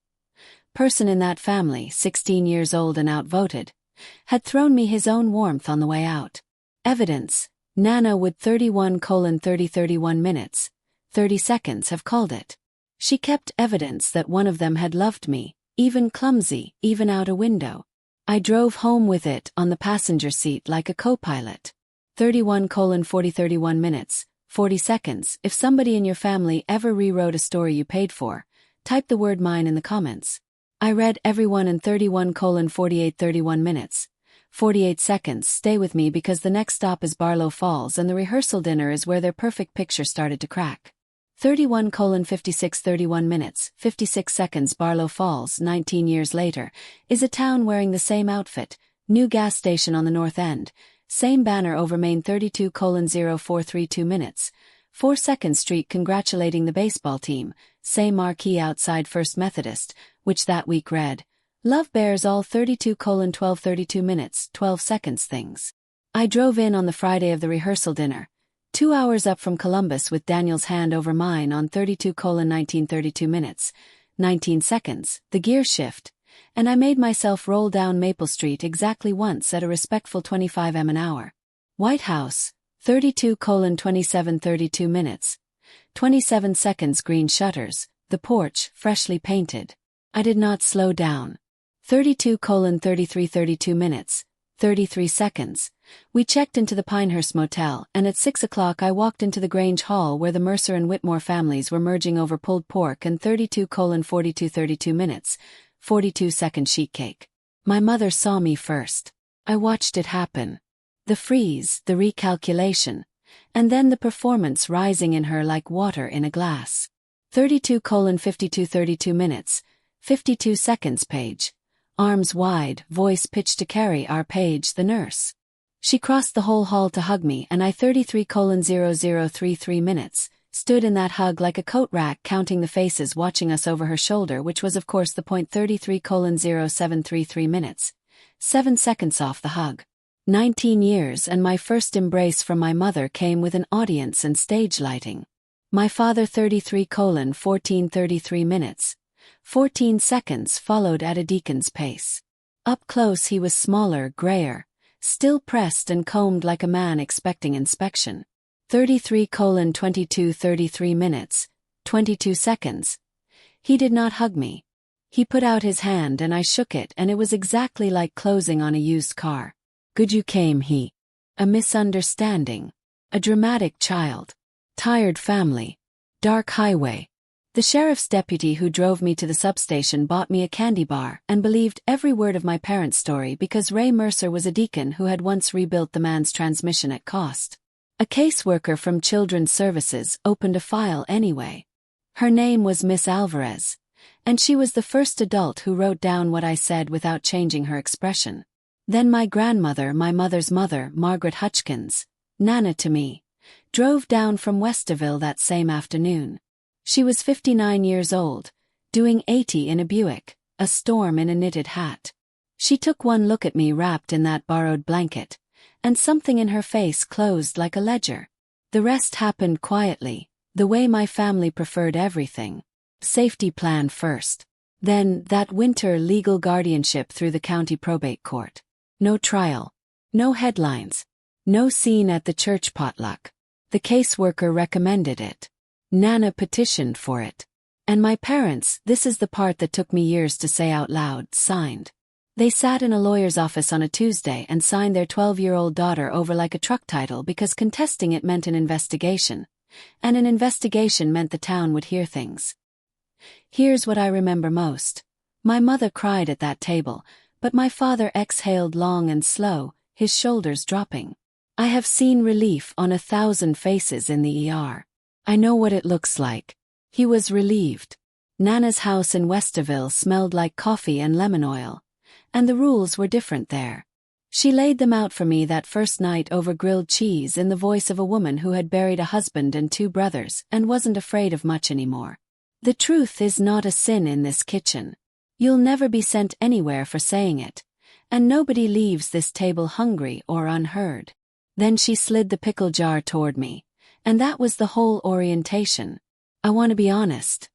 Person in that family, 16 years old and outvoted, had thrown me his own warmth on the way out. Evidence. Nana would 31:30:31 minutes, 30 seconds have called it. She kept evidence that one of them had loved me, even clumsy, even out a window. I drove home with it on the passenger seat like a co-pilot. 31:40:31 minutes, 40 seconds. If somebody in your family ever rewrote a story you paid for, type the word mine in the comments. I read everyone in 31:48:31 minutes, 48 seconds. Stay with me because the next stop is Barlow Falls and the rehearsal dinner is where their perfect picture started to crack. 31:56:31 minutes, 56 seconds. Barlow Falls, 19 years later, is a town wearing the same outfit, new gas station on the north end, same banner over Main. 32:04:32 minutes, 4 Second Street congratulating the baseball team, same marquee outside First Methodist, which that week read, Love Bears all. 32:12:32 minutes, 12 seconds. Things. I drove in on the Friday of the rehearsal dinner, 2 hours up from Columbus with Daniel's hand over mine on 32:19:32 minutes, 19 seconds, the gear shift, and I made myself roll down Maple Street exactly once at a respectful 25 m an hour. White House, 32:27:32 minutes, 27 seconds. Green shutters, the porch, freshly painted. I did not slow down. 32:33:32 minutes, 33 seconds. We checked into the Pinehurst Motel, and at 6 o'clock I walked into the Grange Hall where the Mercer and Whitmore families were merging over pulled pork and 32:42:32 minutes, 42 second sheet cake. My mother saw me first. I watched it happen. the freeze, the recalculation, and then the performance rising in her like water in a glass. 32:52 32 minutes, 52 seconds page. Arms wide, voice pitched to carry our page the nurse. She crossed the whole hall to hug me and I 33:0033 minutes, stood in that hug like a coat rack counting the faces watching us over her shoulder, which was of course the point. 33:0733 minutes, 7 seconds off the hug. 19 years and my first embrace from my mother came with an audience and stage lighting. My father 33:1433 minutes, 14 seconds followed at a deacon's pace. Up close he was smaller, grayer, still pressed and combed like a man expecting inspection. 33:2233 minutes, 22 seconds. He did not hug me. He put out his hand and I shook it, and it was exactly like closing on a used car. Good you came, he. A misunderstanding. A dramatic child. Tired family. Dark highway. The sheriff's deputy who drove me to the substation bought me a candy bar and believed every word of my parents' story because Ray Mercer was a deacon who had once rebuilt the man's transmission at cost. A caseworker from Children's Services opened a file anyway. Her name was Miss Alvarez, and she was the first adult who wrote down what I said without changing her expression. Then my grandmother, my mother's mother, Margaret Hutchkins, Nana to me, drove down from Westerville that same afternoon. She was 59 years old, doing 80 in a Buick, a storm in a knitted hat. She took one look at me wrapped in that borrowed blanket, and something in her face closed like a ledger. The rest happened quietly, the way my family preferred everything. Safety plan first. Then, that winter legal guardianship through the county probate court. No trial. No headlines. No scene at the church potluck. The caseworker recommended it. Nana petitioned for it. And my parents, this is the part that took me years to say out loud, signed. They sat in a lawyer's office on a Tuesday and signed their 12-year-old daughter over like a truck title because contesting it meant an investigation. And an investigation meant the town would hear things. Here's what I remember most. My mother cried at that table, but my father exhaled long and slow, his shoulders dropping. I have seen relief on 1,000 faces in the ER. I know what it looks like. He was relieved. Nana's house in Westerville smelled like coffee and lemon oil. And the rules were different there. She laid them out for me that first night over grilled cheese in the voice of a woman who had buried a husband and 2 brothers and wasn't afraid of much anymore. The truth is not a sin in this kitchen. You'll never be sent anywhere for saying it. And nobody leaves this table hungry or unheard. Then she slid the pickle jar toward me. And that was the whole orientation. I want to be honest.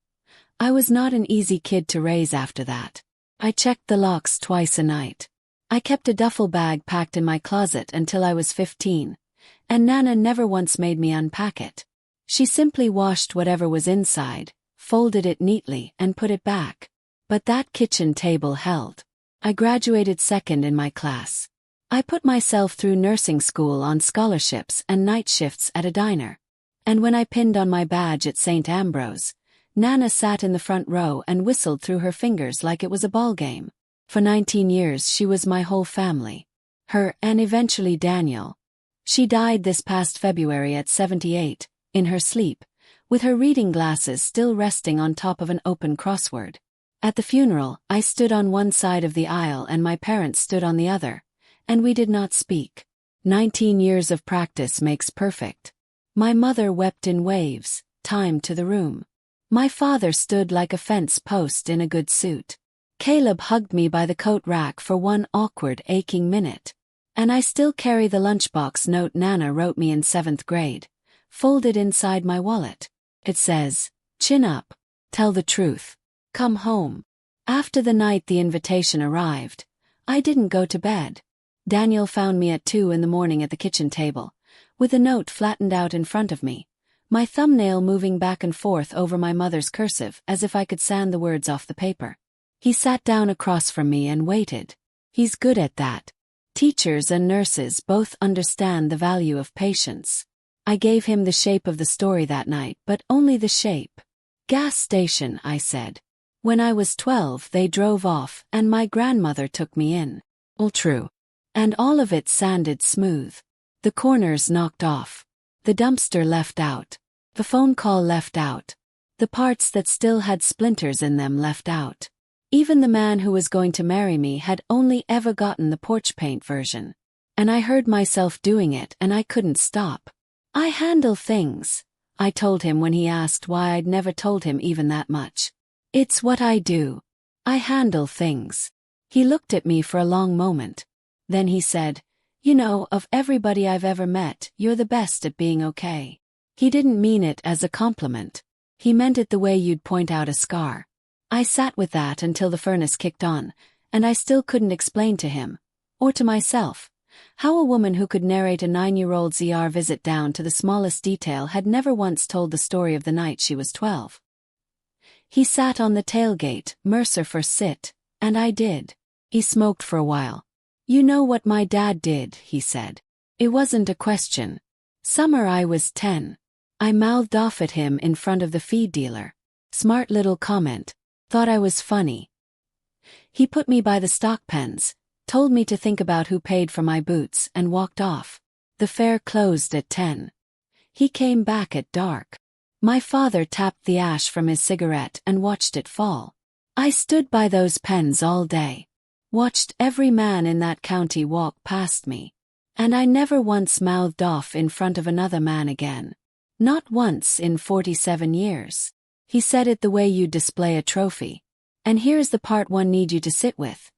I was not an easy kid to raise after that. I checked the locks twice a night. I kept a duffel bag packed in my closet until I was 15. And Nana never once made me unpack it. She simply washed whatever was inside, folded it neatly, and put it back. But that kitchen table held. I graduated second in my class. I put myself through nursing school on scholarships and night shifts at a diner. And when I pinned on my badge at St. Ambrose, Nana sat in the front row and whistled through her fingers like it was a ball game. For 19 years she was my whole family. Her, and eventually Daniel. She died this past February at 78, in her sleep, with her reading glasses still resting on top of an open crossword. At the funeral, I stood on one side of the aisle and my parents stood on the other, and we did not speak. 19 years of practice makes perfect. My mother wept in waves, time to the room. My father stood like a fence post in a good suit. Caleb hugged me by the coat rack for one awkward, aching minute. And I still carry the lunchbox note Nana wrote me in 7th grade, folded inside my wallet. It says, "Chin up. Tell the truth. Come home." After the night the invitation arrived, I didn't go to bed. Daniel found me at 2 in the morning at the kitchen table, with a note flattened out in front of me, my thumbnail moving back and forth over my mother's cursive as if I could sand the words off the paper. He sat down across from me and waited. He's good at that. Teachers and nurses both understand the value of patience. I gave him the shape of the story that night, but only the shape. Gas station, I said. When I was 12 they drove off and my grandmother took me in. All true. And all of it sanded smooth. The corners knocked off. The dumpster left out. The phone call left out. The parts that still had splinters in them left out. Even the man who was going to marry me had only ever gotten the porch paint version. And I heard myself doing it and I couldn't stop. I handle things, I told him when he asked why I'd never told him even that much. It's what I do. I handle things. He looked at me for a long moment. Then he said, "You know, of everybody I've ever met, you're the best at being okay." He didn't mean it as a compliment. He meant it the way you'd point out a scar. I sat with that until the furnace kicked on, and I still couldn't explain to him, or to myself, how a woman who could narrate a 9-year-old's ER visit down to the smallest detail had never once told the story of the night she was 12. He sat on the tailgate, Mercer for sit, and I did. He smoked for a while. "You know what my dad did," he said. It wasn't a question. Summer I was 10. I mouthed off at him in front of the feed dealer. Smart little comment. Thought I was funny. He put me by the stock pens, told me to think about who paid for my boots and walked off. The fair closed at 10. He came back at dark. My father tapped the ash from his cigarette and watched it fall. I stood by those pens all day. Watched every man in that county walk past me. And I never once mouthed off in front of another man again. Not once in 47 years. He said it the way you display a trophy. And here's the part one need you to sit with.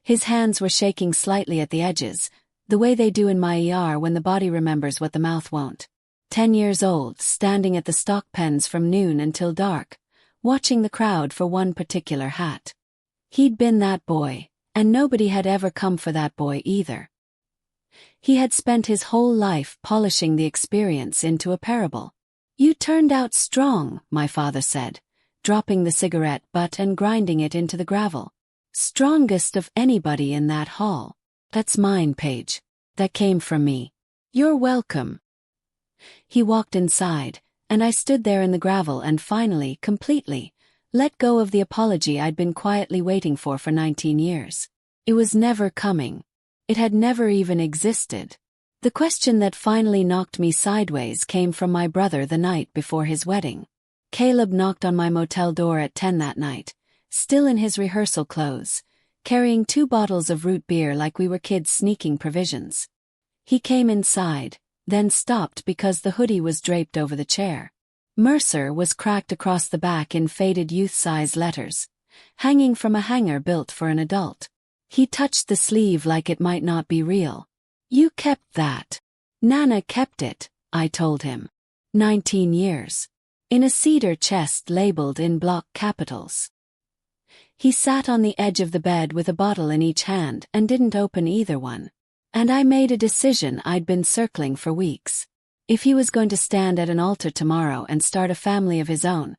His hands were shaking slightly at the edges, the way they do in my ER when the body remembers what the mouth won't. 10 years old, standing at the stock pens from noon until dark, watching the crowd for one particular hat. He'd been that boy, and nobody had ever come for that boy either. He had spent his whole life polishing the experience into a parable. "You turned out strong," my father said, dropping the cigarette butt and grinding it into the gravel. "Strongest of anybody in that hall." "That's mine, Paige. That came from me." "You're welcome." He walked inside, and I stood there in the gravel and finally, completely, let go of the apology I'd been quietly waiting for 19 years. It was never coming. It had never even existed. The question that finally knocked me sideways came from my brother the night before his wedding. Caleb knocked on my motel door at 10 that night, still in his rehearsal clothes, carrying 2 bottles of root beer like we were kids sneaking provisions. He came inside, then stopped because the hoodie was draped over the chair. Mercer was cracked across the back in faded youth-size letters, hanging from a hanger built for an adult. He touched the sleeve like it might not be real. "You kept that." "Nana kept it," I told him. 19 years. In a cedar chest labeled in block capitals. He sat on the edge of the bed with a bottle in each hand and didn't open either one. And I made a decision I'd been circling for weeks. If he was going to stand at an altar tomorrow and start a family of his own,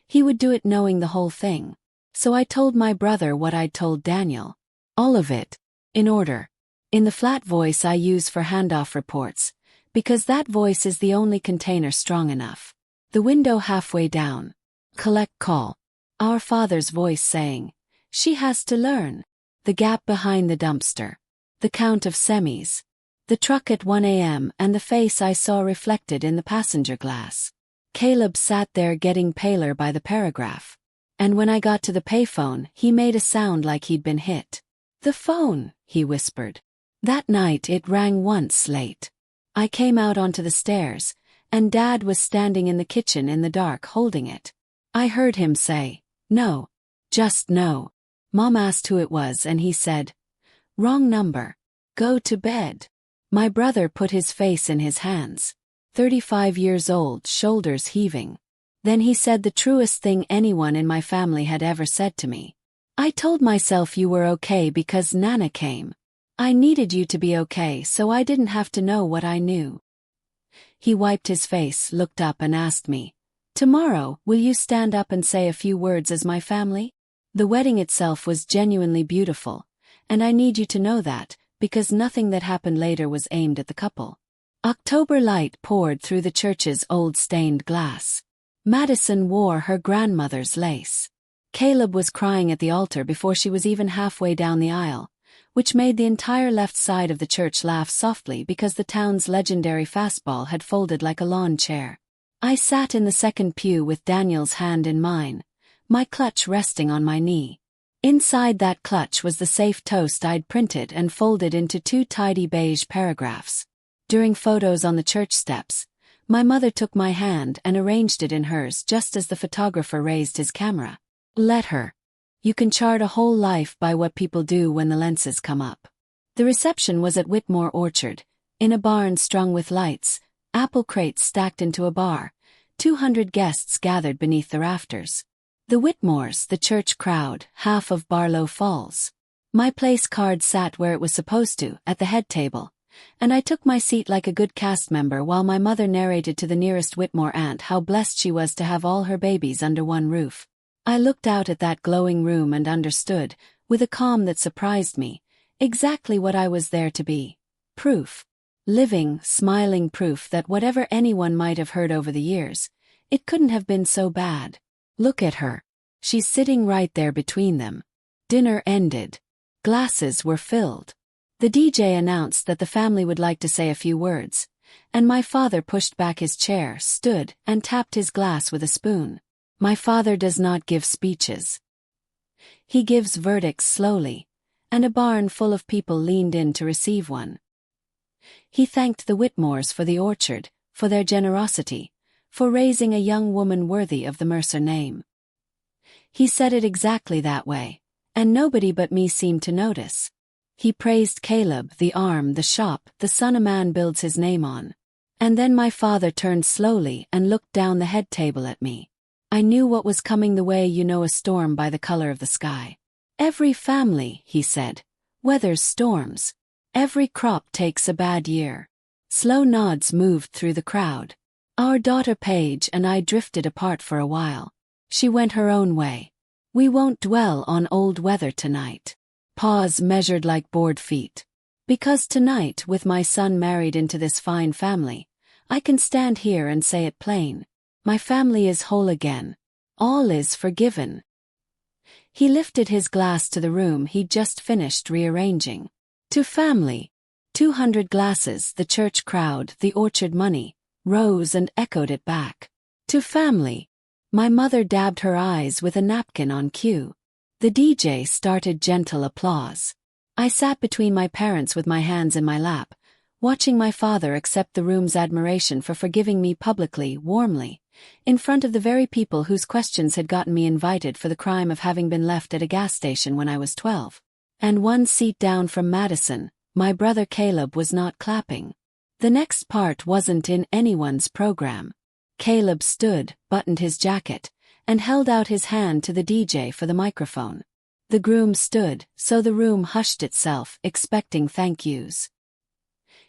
he would do it knowing the whole thing. So I told my brother what I'd told Daniel. All of it. In order. In the flat voice I use for handoff reports, because that voice is the only container strong enough. The window halfway down. Collect call. Our father's voice saying, "She has to learn." The gap behind the dumpster. The count of semis. The truck at 1 a.m. and the face I saw reflected in the passenger glass. Caleb sat there getting paler by the paragraph. And when I got to the payphone, he made a sound like he'd been hit. "The phone," he whispered. That night it rang once late. I came out onto the stairs, and Dad was standing in the kitchen in the dark holding it. I heard him say, "No. Just no." Mom asked who it was and he said, "Wrong number. Go to bed." My brother put his face in his hands. 35 years old, shoulders heaving. Then he said the truest thing anyone in my family had ever said to me. "I told myself you were okay because Nana came. I needed you to be okay so I didn't have to know what I knew." He wiped his face, looked up and asked me, "Tomorrow, will you stand up and say a few words as my family?" The wedding itself was genuinely beautiful, and I need you to know that, because nothing that happened later was aimed at the couple. October light poured through the church's old stained glass. Madison wore her grandmother's lace. Caleb was crying at the altar before she was even halfway down the aisle, which made the entire left side of the church laugh softly because the town's legendary fastball had folded like a lawn chair. I sat in the second pew with Daniel's hand in mine, my clutch resting on my knee. Inside that clutch was the safe toast I'd printed and folded into 2 tidy beige paragraphs. During photos on the church steps, my mother took my hand and arranged it in hers just as the photographer raised his camera. Let her. You can chart a whole life by what people do when the lenses come up. The reception was at Whitmore Orchard, in a barn strung with lights, apple crates stacked into a bar. 200 guests gathered beneath the rafters. The Whitmores, the church crowd, half of Barlow Falls. My place card sat where it was supposed to, at the head table, and I took my seat like a good cast member while my mother narrated to the nearest Whitmore aunt how blessed she was to have all her babies under one roof. I looked out at that glowing room and understood, with a calm that surprised me, exactly what I was there to be. Proof. Living, smiling proof that whatever anyone might have heard over the years, it couldn't have been so bad. Look at her. She's sitting right there between them. Dinner ended. Glasses were filled. The DJ announced that the family would like to say a few words, and my father pushed back his chair, stood, and tapped his glass with a spoon. My father does not give speeches. He gives verdicts slowly, and a barn full of people leaned in to receive one. He thanked the Whitmores for the orchard, for their generosity, for raising a young woman worthy of the Mercer name. He said it exactly that way, and nobody but me seemed to notice. He praised Caleb, the arm, the shop, the son a man builds his name on. And then my father turned slowly and looked down the head table at me. I knew what was coming the way you know a storm by the color of the sky. Every family, he said, weathers storms. Every crop takes a bad year. Slow nods moved through the crowd. Our daughter Paige and I drifted apart for a while. She went her own way. We won't dwell on old weather tonight. Paws measured like board feet. Because tonight, with my son married into this fine family, I can stand here and say it plain. My family is whole again. All is forgiven. He lifted his glass to the room he'd just finished rearranging. To family. 200 glasses, the church crowd, the orchard money, rose and echoed it back. To family. My mother dabbed her eyes with a napkin on cue. The DJ started gentle applause. I sat between my parents with my hands in my lap, watching my father accept the room's admiration for forgiving me publicly, warmly, in front of the very people whose questions had gotten me invited for the crime of having been left at a gas station when I was 12. And 1 seat down from Madison, my brother Caleb was not clapping. The next part wasn't in anyone's program. Caleb stood, buttoned his jacket, and held out his hand to the DJ for the microphone. The groom stood, so the room hushed itself, expecting thank yous.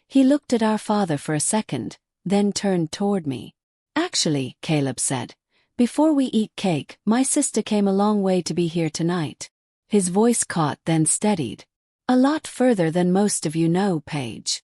He looked at our father for a second, then turned toward me. Actually, Caleb said, before we eat cake, my sister came a long way to be here tonight. His voice caught, then steadied. A lot further than most of you know, Paige.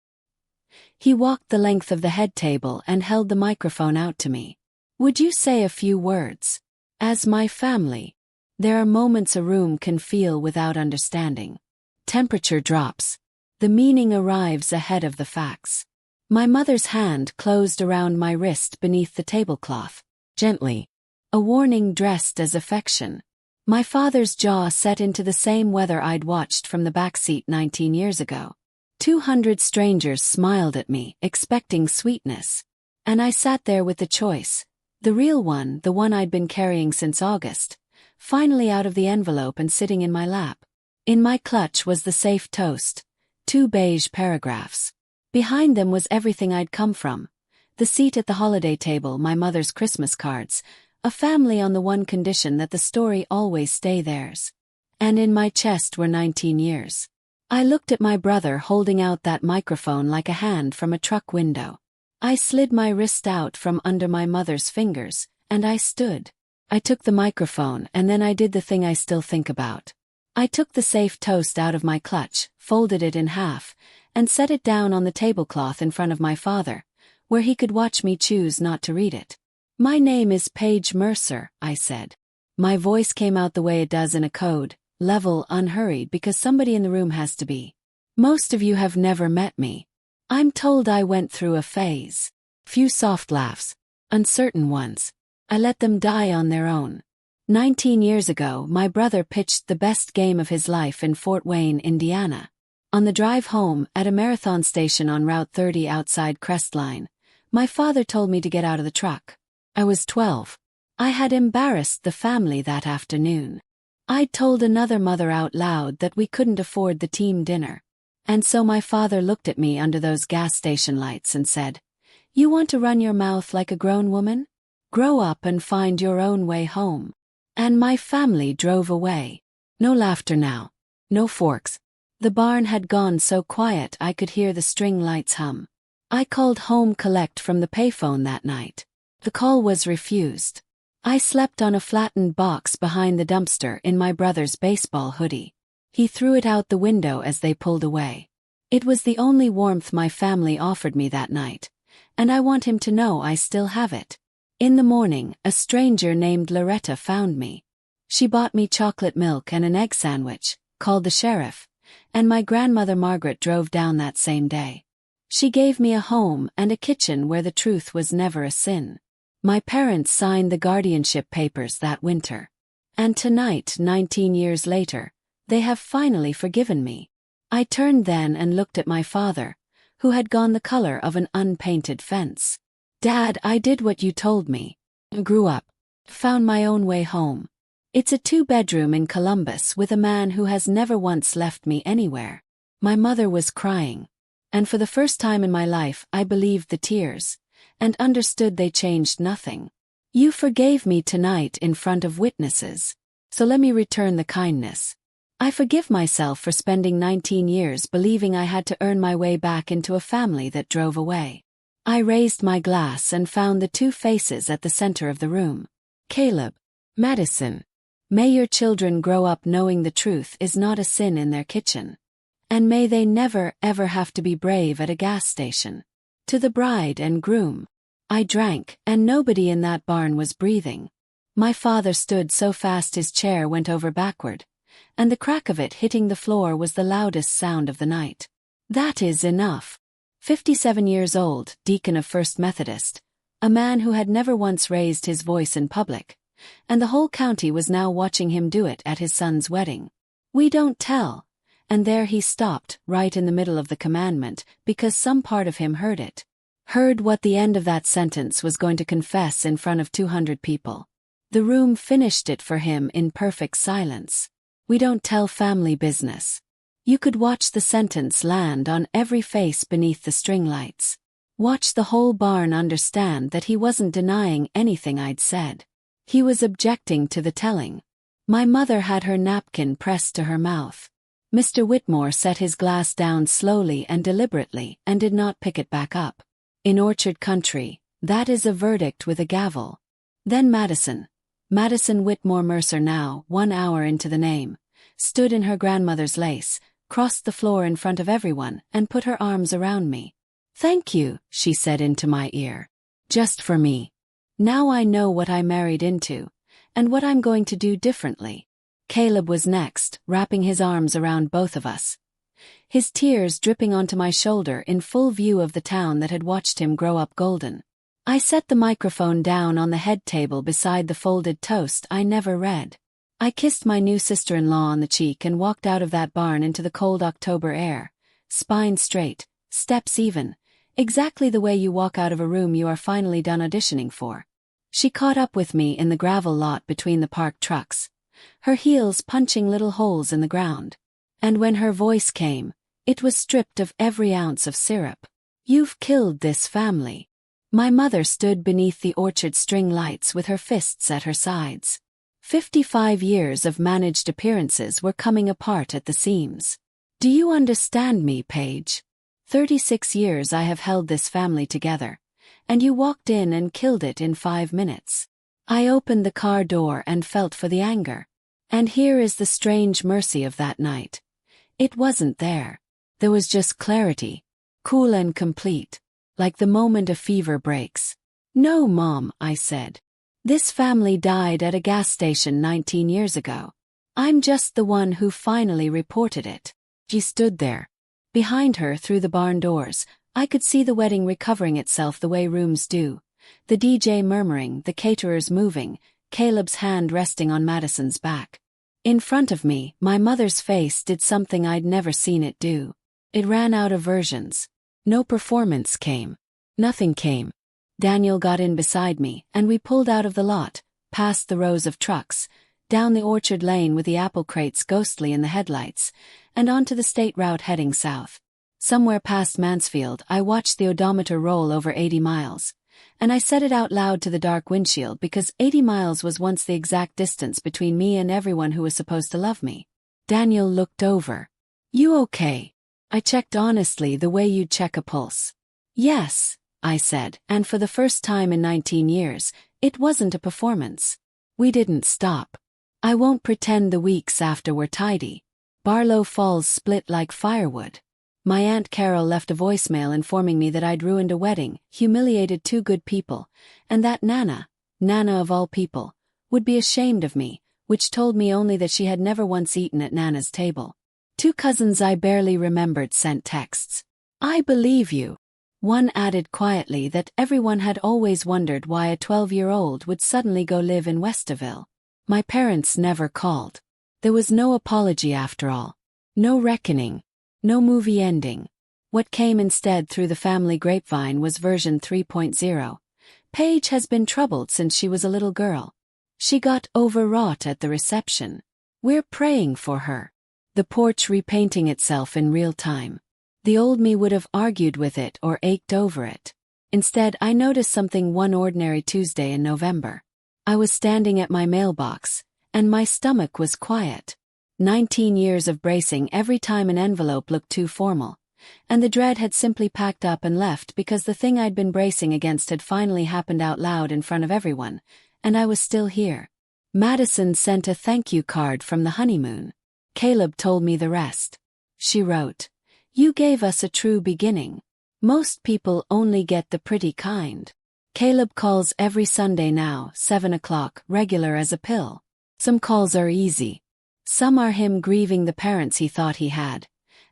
He walked the length of the head table and held the microphone out to me. Would you say a few words? As my family. There are moments a room can feel without understanding. Temperature drops. The meaning arrives ahead of the facts. My mother's hand closed around my wrist beneath the tablecloth, gently. A warning dressed as affection. My father's jaw set into the same weather I'd watched from the back seat 19 years ago. 200 strangers smiled at me, expecting sweetness. And I sat there with the choice. The real one, the one I'd been carrying since August, finally out of the envelope and sitting in my lap. In my clutch was the safe toast. 2 beige paragraphs. Behind them was everything I'd come from. The seat at the holiday table, my mother's Christmas cards, a family on the one condition that the story always stay theirs. And in my chest were 19 years. I looked at my brother holding out that microphone like a hand from a truck window. I slid my wrist out from under my mother's fingers, and I stood. I took the microphone and then I did the thing I still think about. I took the safe toast out of my clutch, folded it in half, and set it down on the tablecloth in front of my father, where he could watch me choose not to read it. My name is Paige Mercer, I said. My voice came out the way it does in a code, level, unhurried because somebody in the room has to be. Most of you have never met me. I'm told I went through a phase. Few soft laughs. Uncertain ones. I let them die on their own. 19 years ago, my brother pitched the best game of his life in Fort Wayne, Indiana. On the drive home, at a marathon station on Route 30 outside Crestline, my father told me to get out of the truck. I was 12. I had embarrassed the family that afternoon. I'd told another mother out loud that we couldn't afford the team dinner. And so my father looked at me under those gas station lights and said, "You want to run your mouth like a grown woman? Grow up and find your own way home." And my family drove away. No laughter now. No forks. The barn had gone so quiet I could hear the string lights hum. I called home collect from the payphone that night. The call was refused. I slept on a flattened box behind the dumpster in my brother's baseball hoodie. He threw it out the window as they pulled away. It was the only warmth my family offered me that night, and I want him to know I still have it. In the morning, a stranger named Loretta found me. She bought me chocolate milk and an egg sandwich, called the sheriff, and my grandmother Margaret drove down that same day. She gave me a home and a kitchen where the truth was never a sin. My parents signed the guardianship papers that winter. And tonight, 19 years later, they have finally forgiven me. I turned then and looked at my father, who had gone the color of an unpainted fence. "Dad, I did what you told me. Grew up. Found my own way home. It's a 2-bedroom in Columbus with a man who has never once left me anywhere." My mother was crying. And for the first time in my life I believed the tears, and understood they changed nothing. "You forgave me tonight in front of witnesses. So let me return the kindness. I forgive myself for spending 19 years believing I had to earn my way back into a family that drove away." I raised my glass and found the 2 faces at the center of the room. Caleb. Madison. May your children grow up knowing the truth is not a sin in their kitchen. And may they never, ever have to be brave at a gas station. To the bride and groom. I drank, and nobody in that barn was breathing. My father stood so fast his chair went over backward, and the crack of it hitting the floor was the loudest sound of the night. That is enough. 57 years old, deacon of First Methodist, a man who had never once raised his voice in public, and the whole county was now watching him do it at his son's wedding. "We don't tell." And there he stopped, right in the middle of the commandment, because some part of him heard it. Heard what the end of that sentence was going to confess in front of 200 people. The room finished it for him in perfect silence. We don't tell family business. You could watch the sentence land on every face beneath the string lights. Watch the whole barn understand that he wasn't denying anything I'd said. He was objecting to the telling. My mother had her napkin pressed to her mouth. Mr. Whitmore set his glass down slowly and deliberately and did not pick it back up. In Orchard Country, that is a verdict with a gavel. Then Madison Whitmore Mercer, now 1 hour into the name, stood in her grandmother's lace, crossed the floor in front of everyone, and put her arms around me. "Thank you," she said into my ear. "Just for me. Now I know what I married into, and what I'm going to do differently." Caleb was next, wrapping his arms around both of us. His tears dripping onto my shoulder in full view of the town that had watched him grow up golden. I set the microphone down on the head table beside the folded toast I never read. I kissed my new sister-in-law on the cheek and walked out of that barn into the cold October air, spine straight, steps even, exactly the way you walk out of a room you are finally done auditioning for. She caught up with me in the gravel lot between the parked trucks, her heels punching little holes in the ground. And when her voice came, it was stripped of every ounce of syrup. "You've killed this family." My mother stood beneath the orchard string lights with her fists at her sides. 55 years of managed appearances were coming apart at the seams. "Do you understand me, Paige? 36 years I have held this family together, and you walked in and killed it in 5 minutes." I opened the car door and felt for the anger. And here is the strange mercy of that night. It wasn't there. There was just clarity, cool and complete, like the moment a fever breaks. "No, Mom," I said. "This family died at a gas station 19 years ago. I'm just the one who finally reported it. She stood there. Behind her, through the barn doors, I could see the wedding recovering itself the way rooms do. The DJ murmuring, the caterers moving, Caleb's hand resting on Madison's back. In front of me, my mother's face did something I'd never seen it do. It ran out of versions. No performance came. Nothing came. Daniel got in beside me, and we pulled out of the lot, past the rows of trucks, down the orchard lane with the apple crates ghostly in the headlights, and onto the state route heading south. Somewhere past Mansfield, I watched the odometer roll over 80 miles. And I said it out loud to the dark windshield because 80 miles was once the exact distance between me and everyone who was supposed to love me. Daniel looked over. You okay? I checked honestly the way you'd check a pulse. Yes, I said, and for the first time in 19 years, it wasn't a performance. We didn't stop. I won't pretend the weeks after were tidy. Barlow Falls split like firewood. My Aunt Carol left a voicemail informing me that I'd ruined a wedding, humiliated two good people, and that Nana of all people, would be ashamed of me, which told me only that she had never once eaten at Nana's table. Two cousins I barely remembered sent texts. I believe you. One added quietly that everyone had always wondered why a 12-year-old would suddenly go live in Westerville. My parents never called. There was no apology after all. No reckoning. No movie ending. What came instead through the family grapevine was version 3.0. Paige has been troubled since she was a little girl. She got overwrought at the reception. We're praying for her. The porch repainting itself in real time. The old me would have argued with it or ached over it. Instead, I noticed something one ordinary Tuesday in November. I was standing at my mailbox, and my stomach was quiet. 19 years of bracing every time an envelope looked too formal, and the dread had simply packed up and left because the thing I'd been bracing against had finally happened out loud in front of everyone, and I was still here. Madison sent a thank you card from the honeymoon. Caleb told me the rest. She wrote, "You gave us a true beginning. Most people only get the pretty kind. Caleb calls every Sunday now, 7 o'clock, regular as a pill. Some calls are easy. Some are him grieving the parents he thought he had,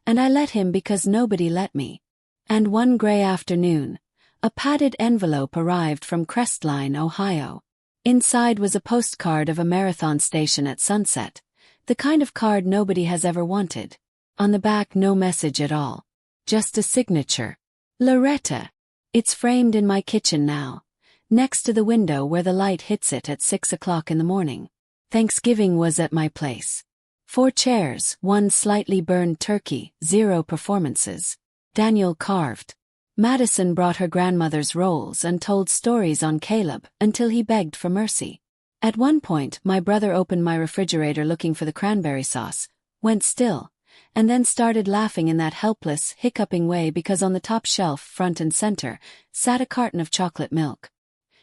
and I let him because nobody let me." And one gray afternoon, a padded envelope arrived from Crestline, Ohio. Inside was a postcard of a marathon station at sunset, the kind of card nobody has ever wanted. On the back, no message at all. Just a signature. Loretta. It's framed in my kitchen now, next to the window where the light hits it at 6 o'clock in the morning. Thanksgiving was at my place. 4 chairs, 1 slightly burned turkey, 0 performances. Daniel carved. Madison brought her grandmother's rolls and told stories on Caleb until he begged for mercy. At one point, my brother opened my refrigerator looking for the cranberry sauce, went still, and then started laughing in that helpless, hiccuping way because on the top shelf, front and center, sat a carton of chocolate milk.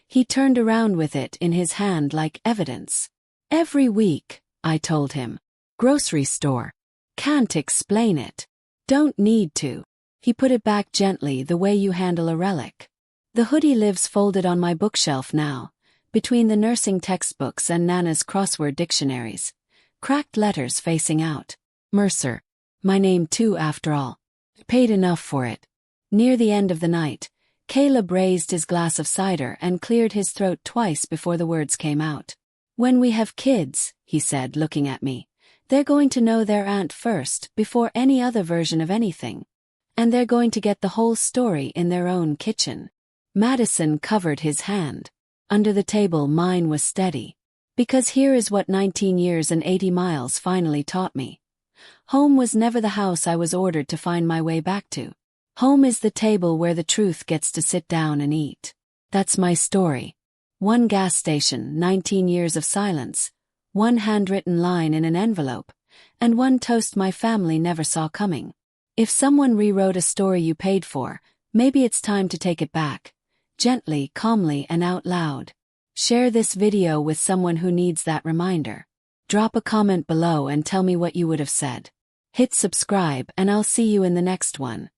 He turned around with it in his hand like evidence. "Every week," I told him. "Grocery store. Can't explain it. Don't need to." He put it back gently the way you handle a relic. The hoodie lives folded on my bookshelf now, between the nursing textbooks and Nana's crossword dictionaries. Cracked letters facing out. Mercer. My name too, after all. Paid enough for it. Near the end of the night, Caleb raised his glass of cider and cleared his throat twice before the words came out. "When we have kids," he said, looking at me, "they're going to know their aunt first before any other version of anything. And they're going to get the whole story in their own kitchen." Madison covered his hand. Under the table, mine was steady. Because here is what 19 years and 80 miles finally taught me. Home was never the house I was ordered to find my way back to. Home is the table where the truth gets to sit down and eat. That's my story. 1 gas station, 19 years of silence, 1 handwritten line in an envelope, and 1 toast my family never saw coming. If someone rewrote a story you paid for, maybe it's time to take it back. Gently, calmly, and out loud. Share this video with someone who needs that reminder. Drop a comment below and tell me what you would have said. Hit subscribe and I'll see you in the next one.